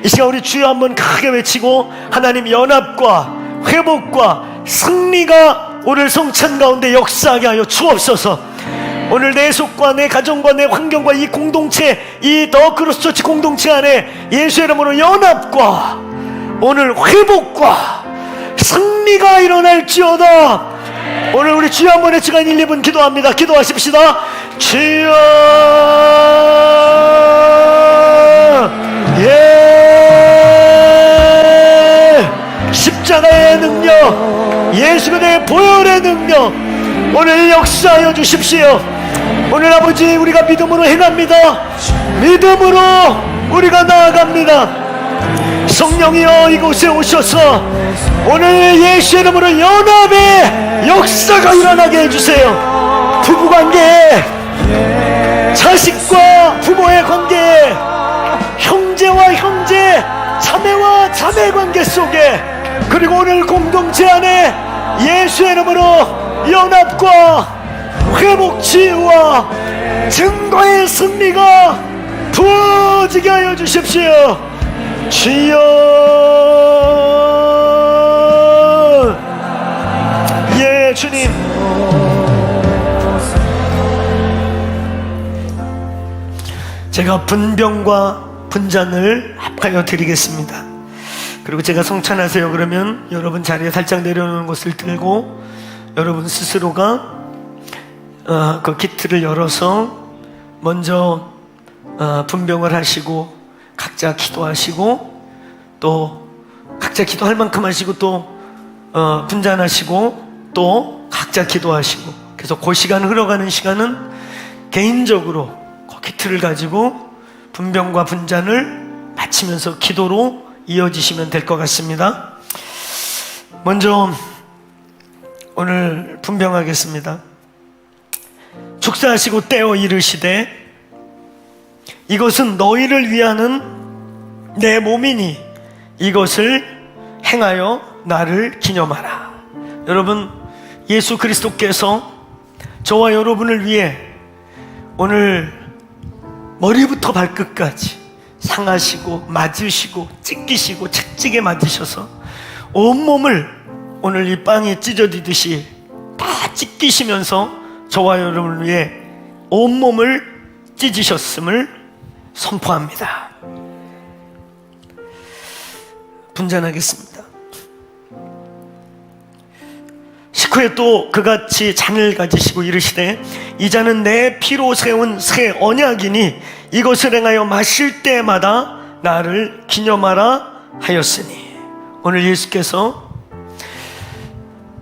이 시간 우리 주여 한번 크게 외치고 하나님 연합과 회복과 승리가 오늘 성찬 가운데 역사하게 하여 주옵소서. 오늘 내 속과 내 가정과 내 환경과 이 공동체, 이 더 크로스처치 공동체 안에 예수의 이름으로 연합과 오늘 회복과 승리가 일어날지어다. 오늘 우리 주여 한번 외치고 1, 2분 기도합니다. 기도하십시다. 주여, 십자가의 능력, 예수 그리스도의 보혈의 능력 오늘 역사하여 주십시오. 오늘 아버지, 우리가 믿음으로 행합니다. 믿음으로 우리가 나아갑니다. 성령이여 이곳에 오셔서 오늘 예수의 이름으로 연합의 역사가 일어나게 해주세요. 부부관계, 자식과 부모의 관계, 형제와 형제, 자매와 자매 관계 속에, 그리고 오늘 공동체 안에 예수의 이름으로 연합과 회복, 치유와 증거의 승리가 부어지게 하여 주십시오. 주여, 예 주님, 제가 분병과 분잔을 합하여 드리겠습니다. 그리고 제가 성찬하세요 그러면 여러분 자리에 살짝 내려놓는 것을 들고 여러분 스스로가 그 키트를 열어서 먼저 분병을 하시고 각자 기도하시고 또 각자 기도할 만큼 하시고 또 분잔하시고 또 각자 기도하시고, 그래서 그 시간 흘러가는 시간은 개인적으로 그 키트를 가지고 분병과 분잔을 마치면서 기도로 이어지시면 될 것 같습니다. 먼저 오늘 분병하겠습니다. 축사하시고 떼어 이르시되 이것은 너희를 위하는 내 몸이니 이것을 행하여 나를 기념하라. 여러분, 예수 그리스도께서 저와 여러분을 위해 오늘 머리부터 발끝까지 상하시고 맞으시고 찢기시고 채찍에 맞으셔서 온몸을 오늘 이 빵에 찢어지듯이 다 찢기시면서 저와 여러분을 위해 온몸을 찢으셨음을 선포합니다. 분잔하겠습니다. 식후에 또 그같이 잔을 가지시고 이르시되 이 잔은 내 피로 세운 새 언약이니 이것을 행하여 마실 때마다 나를 기념하라 하였으니, 오늘 예수께서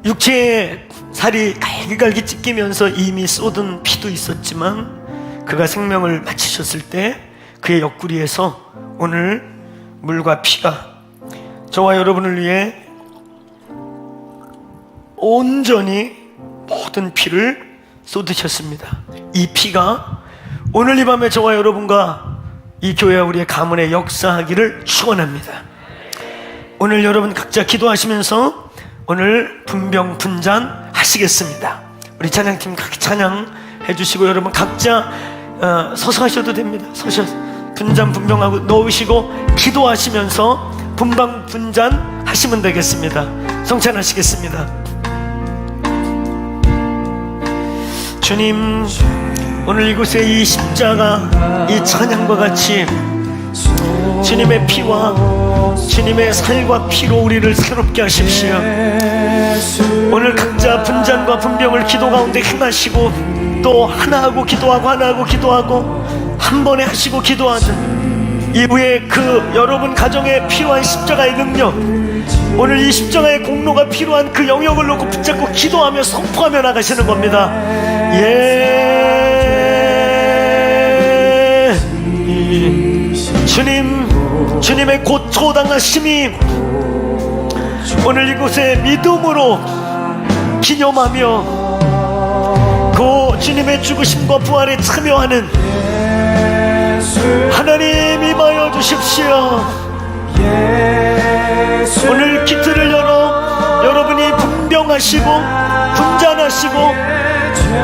육체의 살이 갈기갈기 찢기면서 이미 쏟은 피도 있었지만 그가 생명을 마치셨을 때 그의 옆구리에서 오늘 물과 피가 저와 여러분을 위해 온전히 모든 피를 쏟으셨습니다. 이 피가 오늘 이 밤에 저와 여러분과 이 교회와 우리의 가문에 역사하기를 축원합니다. 오늘 여러분 각자 기도하시면서 오늘 분병 분잔 하시겠습니다. 우리 찬양팀 각 찬양 해주시고 여러분 각자 서서 하셔도 됩니다. 서셔서 분잔 분병하고 넣으시고 기도하시면서 분방 분잔 하시면 되겠습니다. 성찬하시겠습니다. 주님, 오늘 이곳에 이 십자가 이 찬양과 같이 주님의 피와 주님의 살과 피로 우리를 새롭게 하십시오. 오늘 각자 분잔과 분병을 기도 가운데 행하시고 또 하나하고 기도하고 하나하고 기도하고 한 번에 하시고 기도하는 이후에 그 여러분 가정에 필요한 십자가의 능력, 오늘 이 십자가의 공로가 필요한 그 영역을 놓고 붙잡고 기도하며 선포하며 나가시는 겁니다. 주님, 주님의 고초당하심이 오늘 이곳에 믿음으로 기념하며 그 주님의 죽으심과 부활에 참여하는 하나님 임하여 주십시오. 오늘 기틀을 열어 여러분이 분병하시고 분잔하시고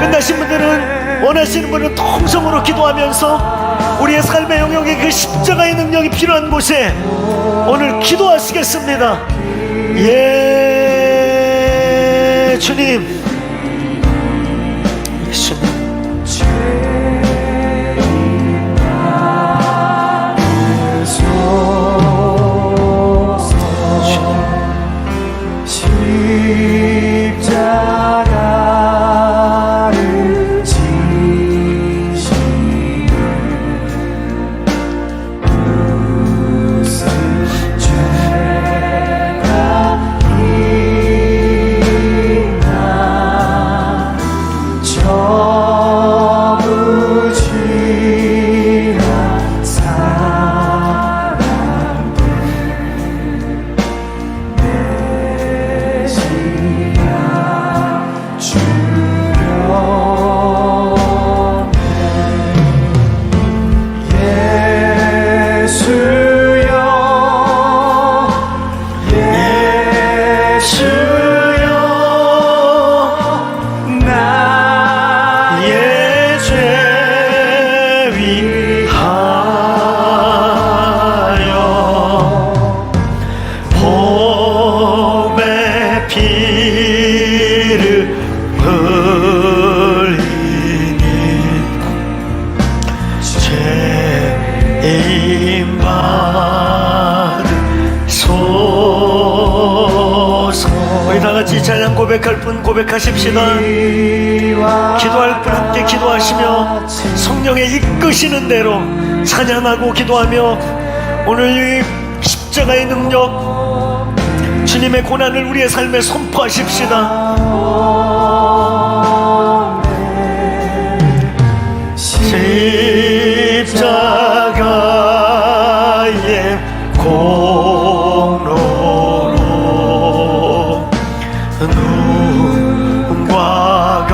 끝나신 분들은 원하시는 분은 통성으로 기도하면서 우리의 삶의 영역에 그 십자가의 능력이 필요한 곳에 오늘 기도하시겠습니다. 예, 주님, 예수님. 찬양 고백할 분 고백하십시다. 기도할 분 함께 기도하시며 성령의 이끄시는 대로 찬양하고 기도하며 오늘 이 십자가의 능력, 주님의 고난을 우리의 삶에 선포하십시다. 십자가의 공로 눈과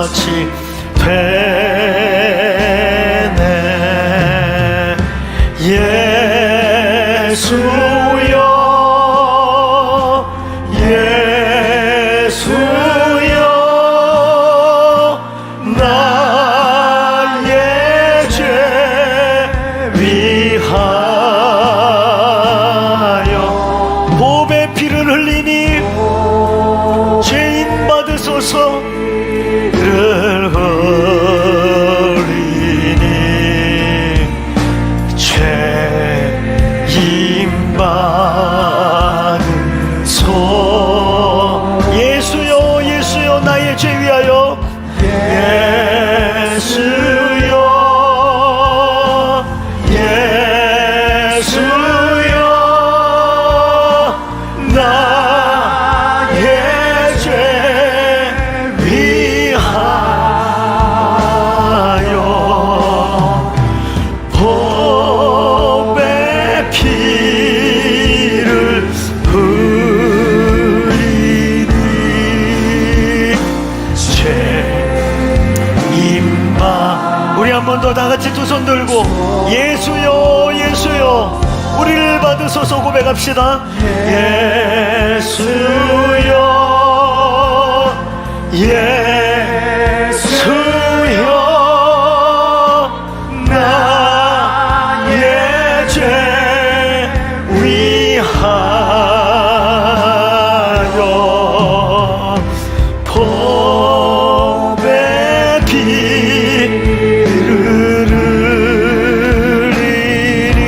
같이 되네. 예수여, 예수여, 나의 죄 받으소. 예수여 예수여 나의 죄 위하여 예수여 예수여 나의 죄 위하여 법의 피를 흘리니 죄임마. 우리 한 번 더 다 같이 두 손 들고 예수여 예수여 우리를 받으소서 고백합시다. 예수여 예수여 나의 죄 위하여 법의 피를 흘리니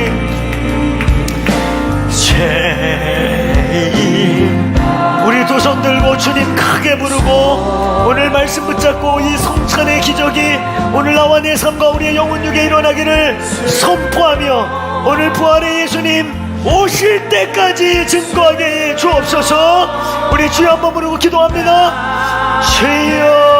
죄인. 우리 두 손 들고 주님 크게 부르고 오늘 말씀 붙잡고 이 성찬의 기적이 오늘 나와 내 삶과 우리의 영혼 육에 일어나기를 선포하며 오늘 부활의 예수님 오실 때까지 증거하게 주옵소서. 우리 주여 한번 부르고 기도합니다. 주여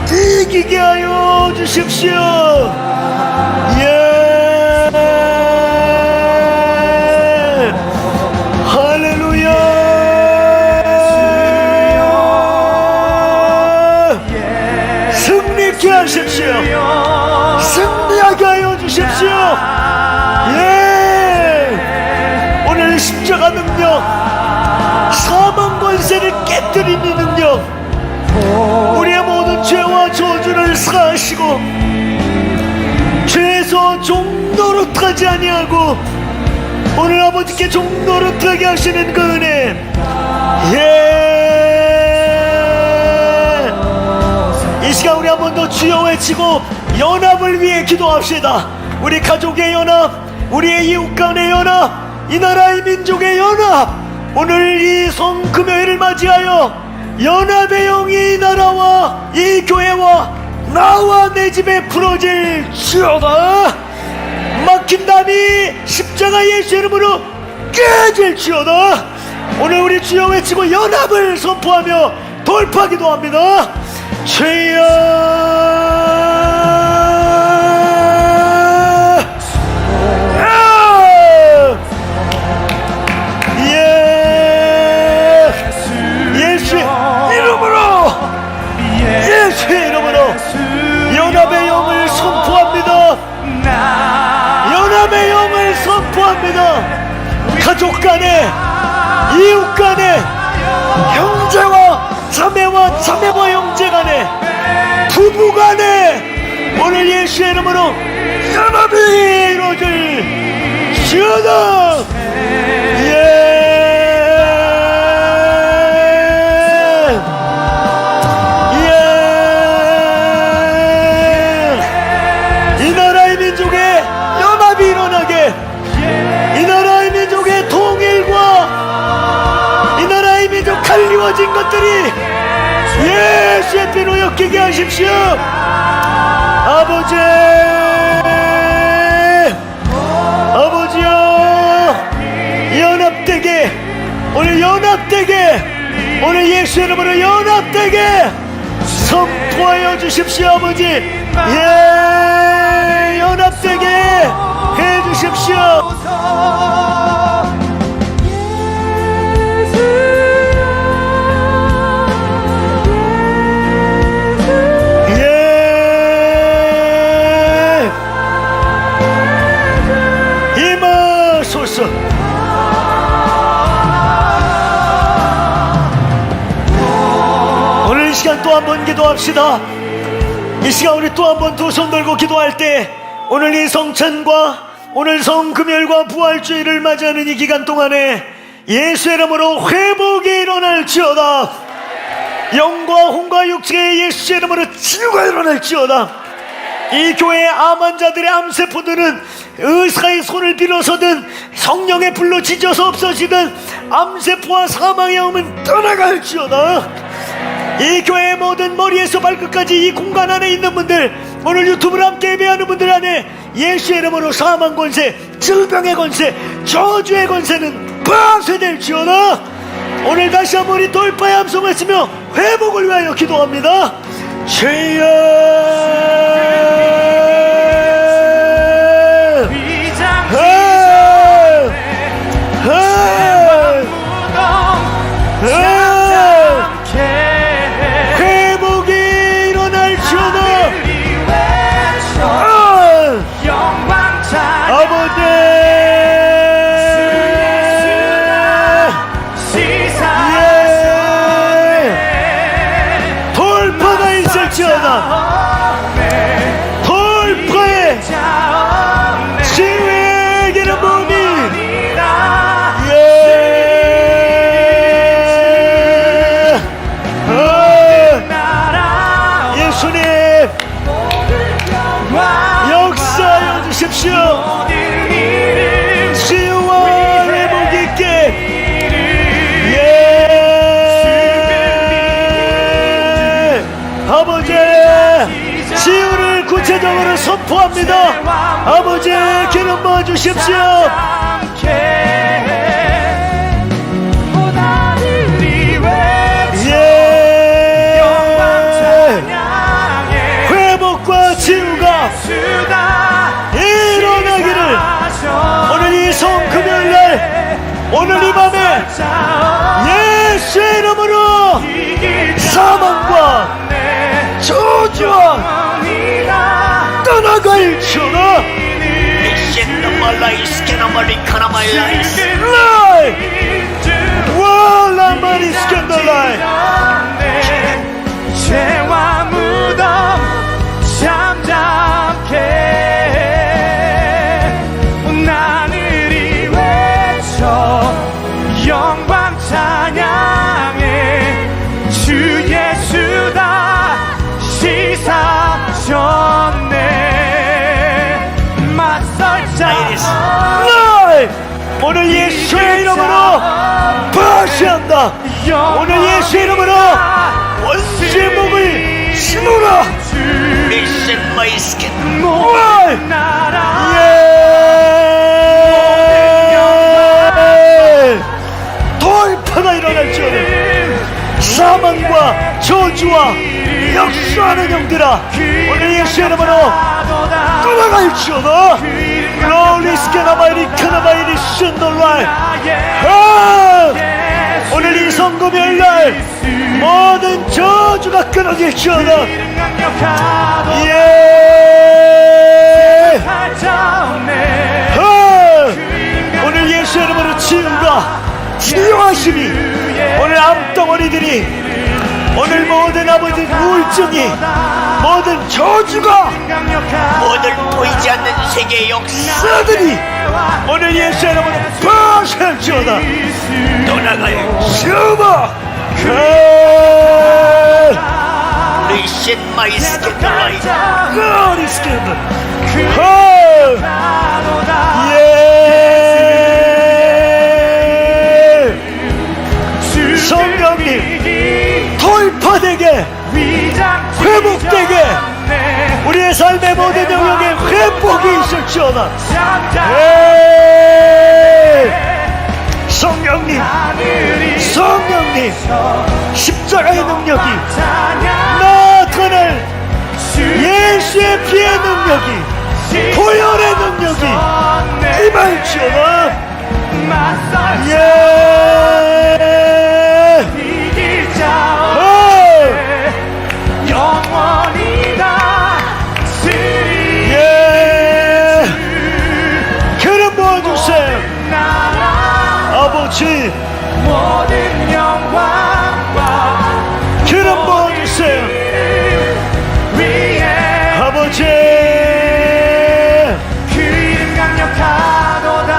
이기게 하여 주십시오. 예, 할렐루야. 승리케 하십시오. 승리하게 하여 주십시오. 예, 오늘 십자가 능력, 사망 권세를 깨뜨리는 능력, 우리의 모든 죄와 저주를 사하시고 죄에서 종노릇하지 아니하고 오늘 아버지께 종노릇하게 하시는 그 은혜. 예, 이 시간 우리 한 번 더 주여 외치고 연합을 위해 기도합시다. 우리 가족의 연합, 우리의 이웃 간의 연합, 이 나라의 민족의 연합. 오늘 이 성금요일을 맞이하여 연합의 영이 이 나라와 이 교회와 나와 내 집에 풀어질지어다. 막힌 담이 십자가 예수 이름으로 깨질지어다. 오늘 우리 주여 외치고 연합을 선포하며 돌파 기도합니다. 주여 예수의 이름으로 연합의 영을 선포합니다. 연합의 영을 선포합니다. 가족 간에, 이웃 간에, 형제와 자매와 자매와 형제 간에, 부부 간에 오늘 예수의 이름으로 연합이 이루어질지어다. 갈리워진 것들이 예수의 피로 엮이게 하십시오. 아버지, 아버지여, 연합되게, 오늘 연합되게, 오늘 예수 이름으로 연합되게 선포하여 주십시오. 아버지, 예, 연합되게 해 주십시오. 임하소서. 오늘 이 시간 또 한 번 기도합시다. 이 시간 우리 또 한 번 두 손 들고 기도할 때, 오늘 이 성찬과 오늘 성금요일과 부활주일을 맞이하는 이 기간 동안에 예수의 이름으로 회복이 일어날지어다. 영과 혼과 육체의 예수의 이름으로 치유가 일어날지어다. 이 교회의 암 환자들의 암세포들은 의사의 손을 빌어서든 성령의 불로 찢어서 없어지든 암세포와 사망의 영은 떠나갈지어다. 이 교회의 모든 머리에서 발끝까지 이 공간 안에 있는 분들, 오늘 유튜브를 함께 예배하는 분들 안에 예수의 이름으로 사망 권세, 질병의 권세, 저주의 권세는 파쇄될지어다. 오늘 다시 한번 우리 돌파의 함성을 치며 회복을 위하여 기도합니다. 주여, 회복이 일어날지어다. 아버지, 돌파가 있을지어다. 돌파에 치유의 기름 부음이 예수님 역사하여 주십시오. 치유와 회복 있게. 아버지, 치유를 구체적으로 선포합니다. 아버지, 기름 부어 주십시오. 회복과 치유가 일어나기를 오늘 이 성금요일날, 오늘 이 밤에 예수의 이름으로 사망과 저주와 떠나갈지어다. 죄와 무덤 잠잠케 나늘이 외쳐 영광 찬양해. 주 예수다 시사셨네. 맞설자 오늘 예수의 이름으로 파시한다. 오늘 예수의 이름으로 원수의 목을 심으라. 돌파가 일어날지어다. 사망과 저주와 역수하는 영들아, 오늘 예수의 이름으로 떠나갈지어다. 로리스케나바이리카나바이리 신돌라이. 오늘 이 성금요일날 모든 저주가 끊어질지어다. 오늘 예수의 이름으로 치유가, 치유하심이, 오늘 암덩어리들이, 오늘 모든 아버지 우울증이, 모든 저주가, 오늘 보이지 않는 세계의 역사들이 오늘 예수의 이름으로 파쇄할지어다. 떠나가요. 슈바 리신 마이 스캔들라이. 리스캔들. 성령님 돌파되게, 회복되게, 우리의 삶의 모든 영역에 회복이 있을지어다. 성령님, 성령님, 십자가의 능력이 나 예수의 피의 능력이, 보혈의 능력이 임할지어다. 예. 이길 자 오. 영원히 다스리 예. 그럼 모아주세요. 나라 아버지, 모든 영광과 그럼 모아주세요. 위에 아버지, 그 이름 강력하도다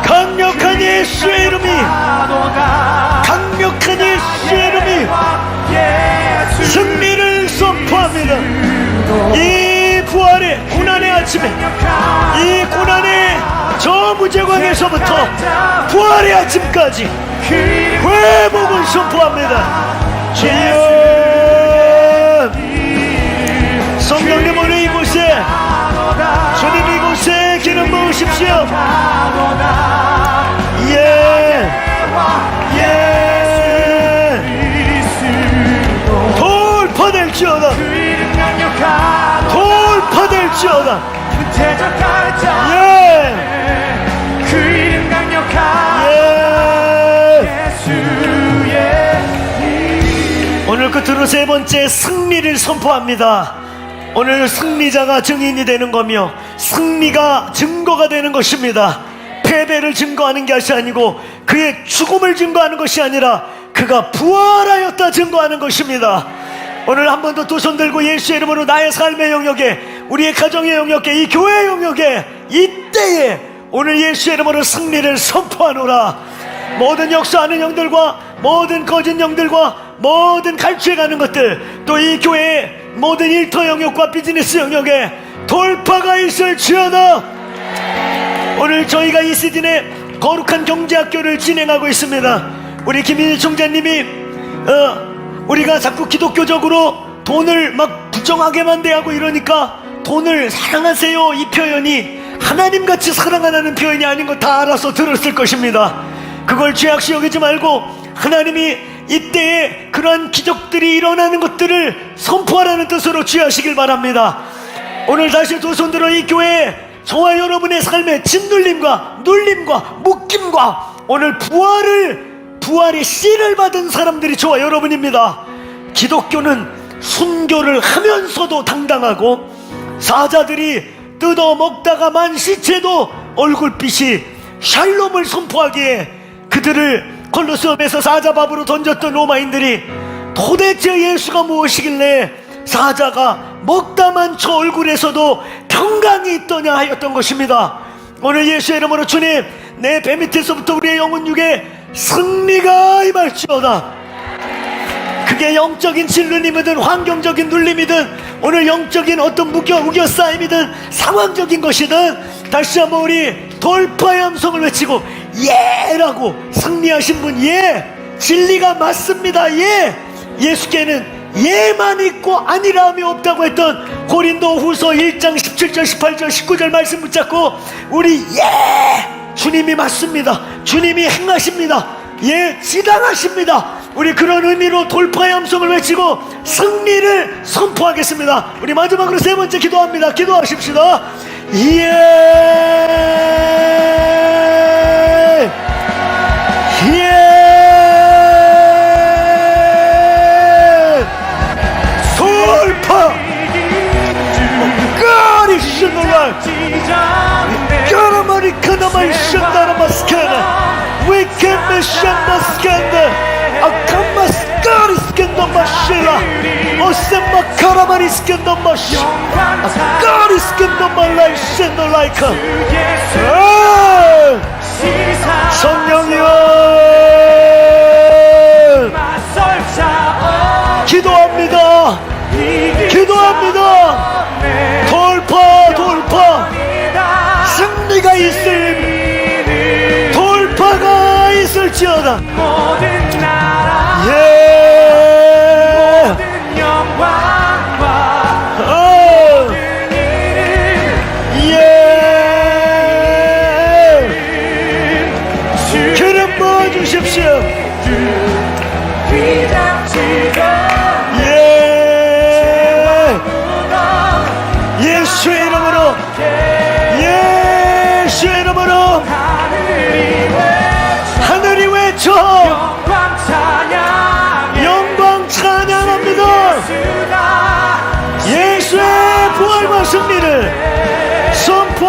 강력한 예수의 이름이, 하도다 강력한 예수의 이름이 예수 승리를 선포합니다. 이 부활의 고난의 아침에, 이 고난의 저 무제광에서부터 부활의 아침까지 그 이름 회복을 선포합니다. 주여, 성령님 오늘 이곳에, 하도다 주님 이곳에 기름 부으십시오. 하도다 예, 예. 돌파될지어다, 그 이름 강력하도다 돌파될지어다. 대적할 자 예, 그 이름 강력한 예. 예수의 오늘 끝으로 세 번째 승리를 선포합니다. 오늘 승리자가 증인이 되는 거며 승리가 증거가 되는 것입니다. 패배를 증거하는 것이 아니고 그의 죽음을 증거하는 것이 아니라 그가 부활하였다 증거하는 것입니다. 오늘 한 번 더 두 손 들고 예수의 이름으로 나의 삶의 영역에, 우리의 가정의 영역에, 이 교회의 영역에, 이때에 오늘 예수의 이름으로 승리를 선포하노라. 모든 역사하는 영들과 모든 거짓 영들과 모든 갈취해가는 것들, 또 이 교회의 모든 일터 영역과 비즈니스 영역에 돌파가 있을지어다. 오늘 저희가 이 시즌에 거룩한 경제학교를 진행하고 있습니다. 우리 김인희 총장님이 우리가 자꾸 기독교적으로 돈을 막 부정하게만 대하고 이러니까 돈을 사랑하세요 이 표현이 하나님같이 사랑하라는 표현이 아닌 거 다 알아서 들었을 것입니다. 그걸 죄악시 여기지 말고 하나님이 이때에 그러한 기적들이 일어나는 것들을 선포하라는 뜻으로 취하시길 바랍니다. 오늘 다시 두 손 들어 이 교회에 저와 여러분의 삶의 짓눌림과 눌림과 묶임과 오늘 부활의 씨를 받은 사람들이 저와 여러분입니다. 기독교는 순교를 하면서도 당당하고 사자들이 뜯어 먹다가만 시체도 얼굴빛이 샬롬을 선포하기에 그들을 콜로세움에서 사자밥으로 던졌던 로마인들이 도대체 예수가 무엇이길래 사자가 먹다만 저 얼굴에서도 평강이 있더냐 하였던 것입니다. 오늘 예수의 이름으로 주님, 내 배 밑에서부터 우리의 영혼 육에 승리가 임할지어다. 그게 영적인 진륜이든 환경적인 눌림이든 오늘 영적인 어떤 우겨싸임이든 상황적인 것이든 다시 한번 우리 돌파의 함성을 외치고 예라고 승리하신 분 예, 진리가 맞습니다 예, 예수께는 예만 있고 아니라함이 없다고 했던 고린도 후서 1장 17절 18절 19절 말씀 붙잡고 우리 예, 주님이 맞습니다, 주님이 행하십니다, 예, 지당하십니다. 우리 그런 의미로 돌파의 함성을 외치고 승리를 선포하겠습니다. 우리 마지막으로 세 번째 기도합니다. 기도하십시다. 예, 예, 돌파. God is in the light. We can mission the scandal. Akama skari skendo mashila. Osema karamari skendo mash. Akari skendo malai skendo laika. 성령이여, 기도합니다. 기도합니다. 돌파. 승리가 있을, 돌파가 있을지어다. 모든 나라 예, 모든 영광과 모든 예, 이름 기름 부어주십시오. 비장치가 예,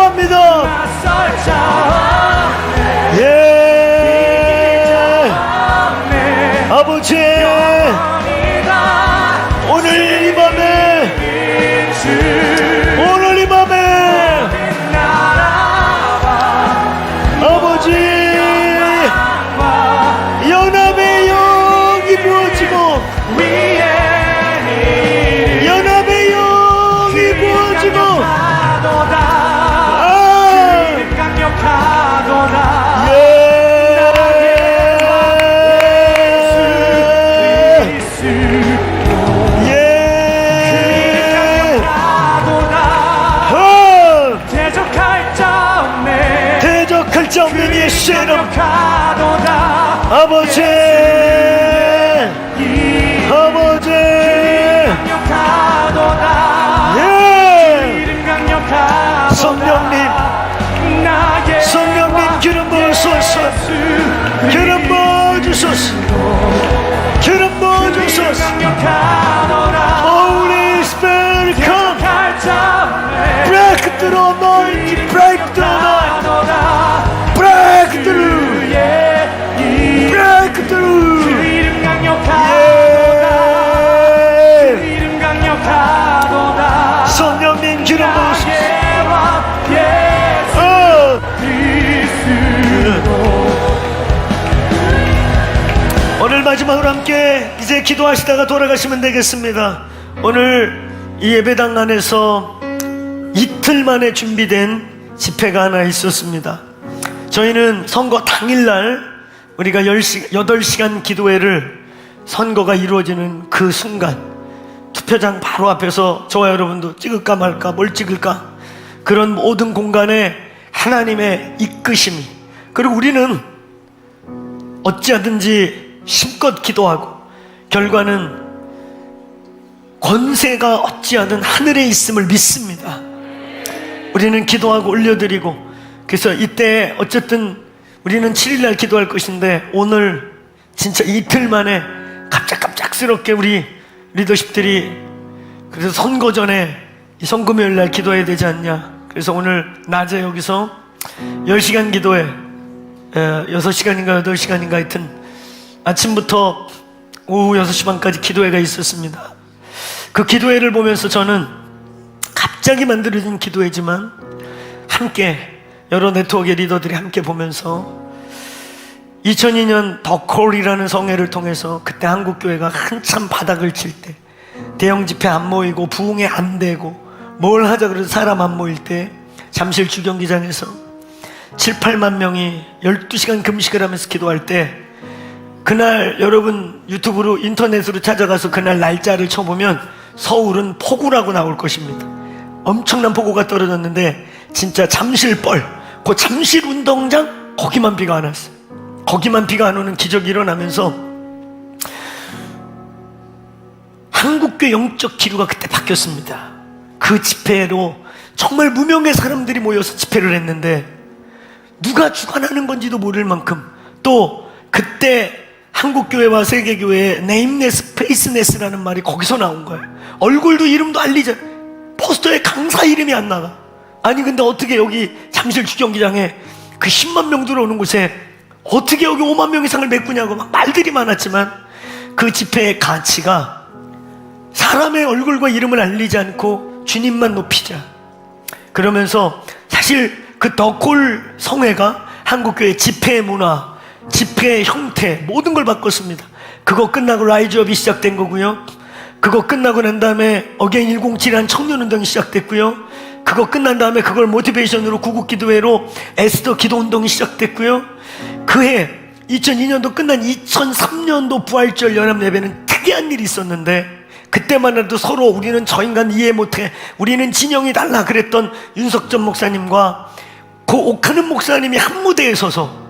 기도합니다. 낯설 자 예, 아버지, 오늘 이 밤에, 오늘 이 밤에 아버지 연합의 영이 부어지고, 연합의 영이 부어지고, 강력하도다. 예, 예, 대적할 자 없네. 대적할 자 없는 예수의 이름. 강력하도다. 아버지, 아버지, 강력하도다. 예, 이름 강력하도다. 성령님, 나의 성령님 기름 부으소서, 기름 부어주소서, 기름 부어주소서. 강력하도다. Holy Spirit come, 할 자 없네. break through anointing, break through anointing, break through, break through. 이름 강력하도다. 예, 이름 강력하도다. 성령님 기름 부으소서. 예와 예수 어. 오늘 마지막으로 함께 이제 기도하시다가 돌아가시면 되겠습니다. 오늘 이 예배당 안에서 이틀 만에 준비된 집회가 하나 있었습니다. 저희는 선거 당일날 우리가 8시간 기도회를, 선거가 이루어지는 그 순간 투표장 바로 앞에서 저와 여러분도 찍을까 말까, 뭘 찍을까, 그런 모든 공간에 하나님의 이끄심이, 그리고 우리는 어찌하든지 힘껏 기도하고 결과는 권세가 어찌하든 하늘에 있음을 믿습니다. 우리는 기도하고 올려드리고, 그래서 이때 어쨌든 우리는 7일날 기도할 것인데 오늘 진짜 이틀 만에 갑작스럽게 우리 리더십들이, 그래서 선거 전에 이 선금요일날 기도해야 되지 않냐, 그래서 오늘 낮에 여기서 10시간 기도회, 6시간인가 8시간인가 하여튼 아침부터 오후 6시 반까지 기도회가 있었습니다. 그 기도회를 보면서 저는 갑자기 만들어진 기도회지만 함께 여러 네트워크의 리더들이 함께 보면서 2002년 더콜이라는 성회를 통해서, 그때 한국교회가 한참 바닥을 칠 때, 대형 집회 안 모이고 부흥회 안 되고 뭘 하자 그래서 사람 안 모일 때 잠실 주경기장에서 7, 8만 명이 12시간 금식을 하면서 기도할 때, 그날 여러분 유튜브로 인터넷으로 찾아가서 그날 날짜를 쳐보면 서울은 폭우라고 나올 것입니다. 엄청난 폭우가 떨어졌는데 진짜 잠실뻘, 그 잠실 운동장 거기만 비가 안 왔어요. 거기만 비가 안 오는 기적이 일어나면서 한국교회 영적 기류가 그때 바뀌었습니다. 그 집회로 정말 무명의 사람들이 모여서 집회를 했는데 누가 주관하는 건지도 모를 만큼, 또 그때 한국교회와 세계교회의 네임네스, 페이스네스라는 말이 거기서 나온 거예요. 얼굴도 이름도 알리자, 포스터에 강사 이름이 안 나가. 아니 근데 어떻게 여기 잠실 주경기장에 그 10만 명 들어오는 곳에 어떻게 여기 5만 명 이상을 메꾸냐고 막 말들이 많았지만, 그 집회의 가치가 사람의 얼굴과 이름을 알리지 않고 주님만 높이자. 그러면서 사실 그 더콜 성회가 한국교회 집회의 문화, 집회의 형태, 모든 걸 바꿨습니다. 그거 끝나고 라이즈업이 시작된 거고요. 그거 끝나고 난 다음에 어게인 107이라는 청년운동이 시작됐고요. 그거 끝난 다음에 그걸 모티베이션으로 구국기도회로 에스더 기도운동이 시작됐고요. 그해 2002년도 끝난 2003년도 부활절 연합예배는 특이한 일이 있었는데, 그때만 해도 서로 우리는 저 인간 이해 못해, 우리는 진영이 달라 그랬던 윤석전 목사님과 그 옥하는 목사님이 한 무대에 서서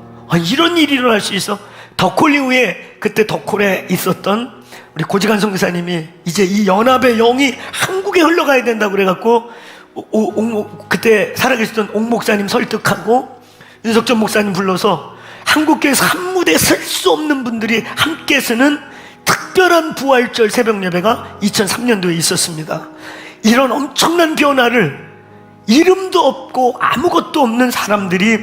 이런 일이 일어날 수 있어? 더콜 이후에 그때 더콜에 있었던 우리 고지관 선교사님이 이제 이 연합의 영이 한국에 흘러가야 된다고 그래갖고 그때 살아계셨던 옥 목사님 설득하고 윤석전 목사님 불러서 한국교회에서 한 무대에 설 수 없는 분들이 함께 쓰는 특별한 부활절 새벽 예배가 2003년도에 있었습니다. 이런 엄청난 변화를 이름도 없고 아무것도 없는 사람들이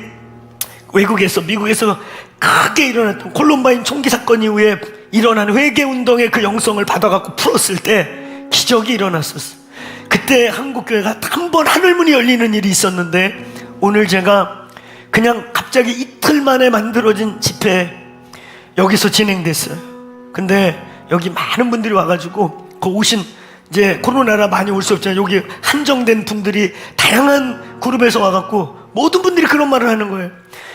외국에서, 미국에서 크게 일어났던 콜럼바인 총기 사건 이후에 일어난 회개운동의 그 영성을 받아갖고 풀었을 때 기적이 일어났었어. 그때 한국교회가 한 번 하늘문이 열리는 일이 있었는데, 오늘 제가 그냥 갑자기 이틀 만에 만들어진 집회 여기서 진행됐어요. 근데 여기 많은 분들이 와가지고 그 오신, 이제 코로나라 많이 올 수 없잖아요. 여기 한정된 분들이 다양한 그룹에서 와갖고 모든 분들이 그런 말을 하는 거예요.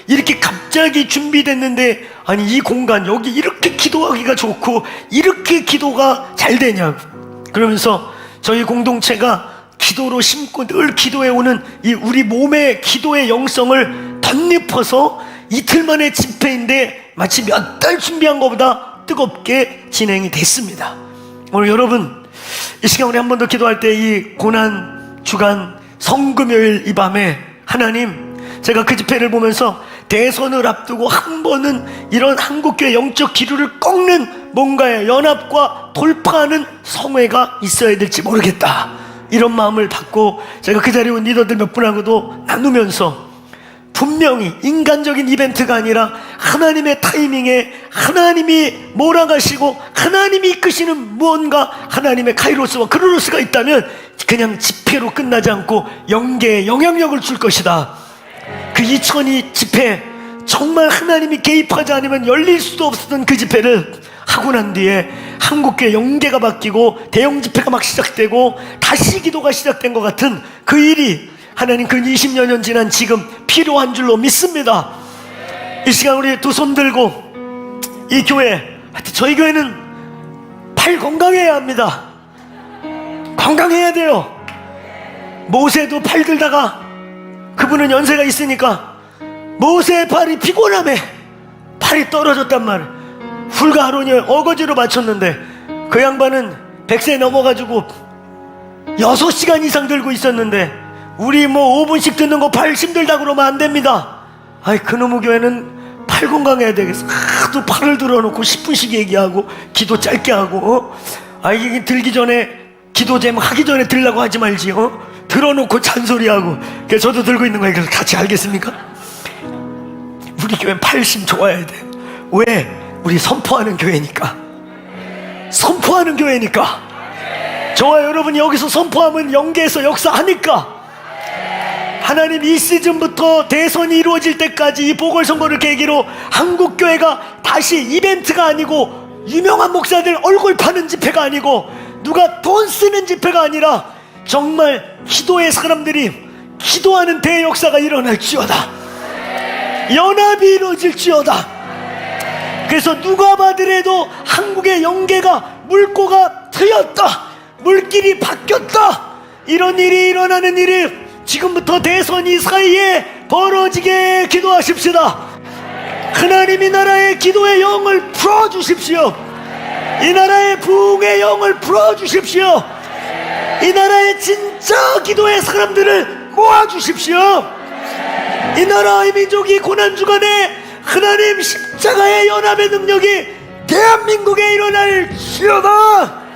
이렇게 갑자기 준비됐는데, 아니 이 공간 여기 이렇게 기도하기가 좋고 이렇게 기도가 잘 되냐고. 그러면서 저희 공동체가 기도로 심고 늘 기도해 오는 이 우리 몸의 기도의 영성을 덧입어서 이틀 만에 집회인데 마치 몇 달 준비한 것보다 뜨겁게 진행이 됐습니다. 오늘 여러분, 이 시간 우리 한 번 더 기도할 때 이 고난 주간 성금요일 이 밤에 하나님, 제가 그 집회를 보면서 대선을 앞두고 한 번은 이런 한국교회 영적 기류를 꺾는 뭔가의 연합과 돌파하는 성회가 있어야 될지 모르겠다, 이런 마음을 받고 제가 그 자리에 온 리더들 몇 분하고도 나누면서 분명히 인간적인 이벤트가 아니라 하나님의 타이밍에 하나님이 몰아가시고 하나님이 이끄시는 무언가, 하나님의 카이로스와 크로노스가 있다면 그냥 집회로 끝나지 않고 영계에 영향력을 줄 것이다. 그 2002 집회, 정말 하나님이 개입하지 않으면 열릴 수도 없었던 그 집회를 하고 난 뒤에 한국교회 영계가 바뀌고 대형 집회가 막 시작되고 다시 기도가 시작된 것 같은 그 일이 하나님 그 20여 년 지난 지금 필요한 줄로 믿습니다. 이 시간 우리 두 손 들고 이 교회, 하여튼 저희 교회는 팔 건강해야 합니다. 건강해야 돼요. 모세도 팔 들다가, 그분은 연세가 있으니까 모세의 팔이 피곤함에 팔이 떨어졌단 말이에요. 훌과 아론이 어거지로 맞췄는데 그 양반은 100세 넘어가지고 6시간 이상 들고 있었는데, 우리 뭐 5분씩 듣는 거 팔 힘들다 그러면 안 됩니다. 아이, 그놈의 교회는 팔 건강해야 되겠어. 하도 팔을 들어놓고 10분씩 얘기하고 기도 짧게 하고, 이게 들기 전에 기도 제목 하기 전에 들라고 하지 말지, 들어놓고 잔소리하고. 그래서 저도 들고 있는 거예요. 그래서 같이 알겠습니까? 우리 교회 팔심 좋아야 돼. 왜? 우리 선포하는 교회니까. 선포하는 교회니까. 저와 여러분이 여기서 선포하면 영계에서 역사하니까. 하나님, 이 시즌부터 대선이 이루어질 때까지 이 보궐선거를 계기로 한국교회가 다시 이벤트가 아니고, 유명한 목사들 얼굴 파는 집회가 아니고, 누가 돈 쓰는 집회가 아니라 정말 기도의 사람들이 기도하는 대역사가 일어날지어다. 연합이 이루어질지어다. 그래서 누가 봐더라도 한국의 영계가 물꼬가 트였다, 물길이 바뀌었다, 이런 일이 일어나는 일이 지금부터 대선이 사이에 벌어지게 기도하십시다. 하나님, 이 나라의 기도의 영을 풀어주십시오. 이 나라의 부흥의 영을 풀어주십시오. 이 나라의 진짜 기도의 사람들을 모아주십시오. 이 나라의 민족이 고난주간에 하나님 십자가의 연합의 능력이 대한민국에 일어날지어다.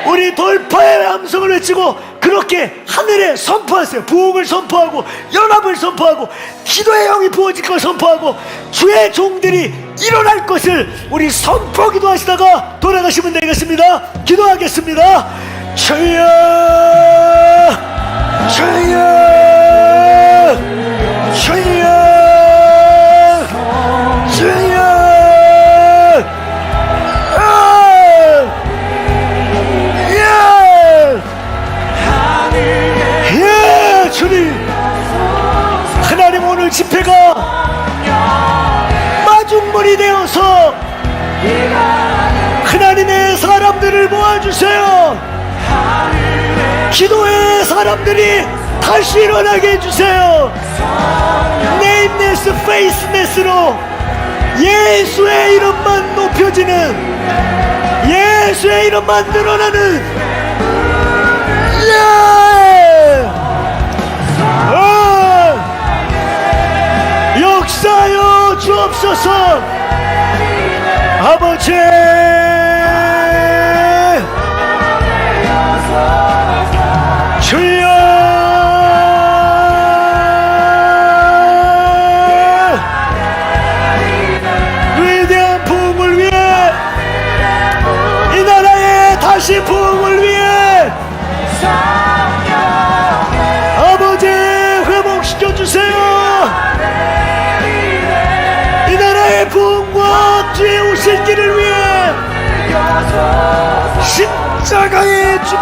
우리 돌파의 함성을 외치고 그렇게 하늘에 선포하세요. 부흥을 선포하고 연합을 선포하고 기도의 영이 부어질 걸 선포하고 주의 종들이 일어날 것을 우리 선포 기도하시다가 돌아가시면 되겠습니다. 기도하겠습니다. 주여, 주여, 주여, 주여. 주님, 하나님, 오늘 집회가 마중물이 되어서 하나님의 사람들을 모아주세요. 기도의 사람들이 다시 일어나게 해주세요. 네임네스, 페이스네스로 예수의 이름만 높여지는, 예수의 이름만 늘어나는, 역사여 주옵소서. 아버지, 주여, 아버지 회복시켜주세요. 이 나라의 부흥과 주의 오실 길을 위해 십자가의 주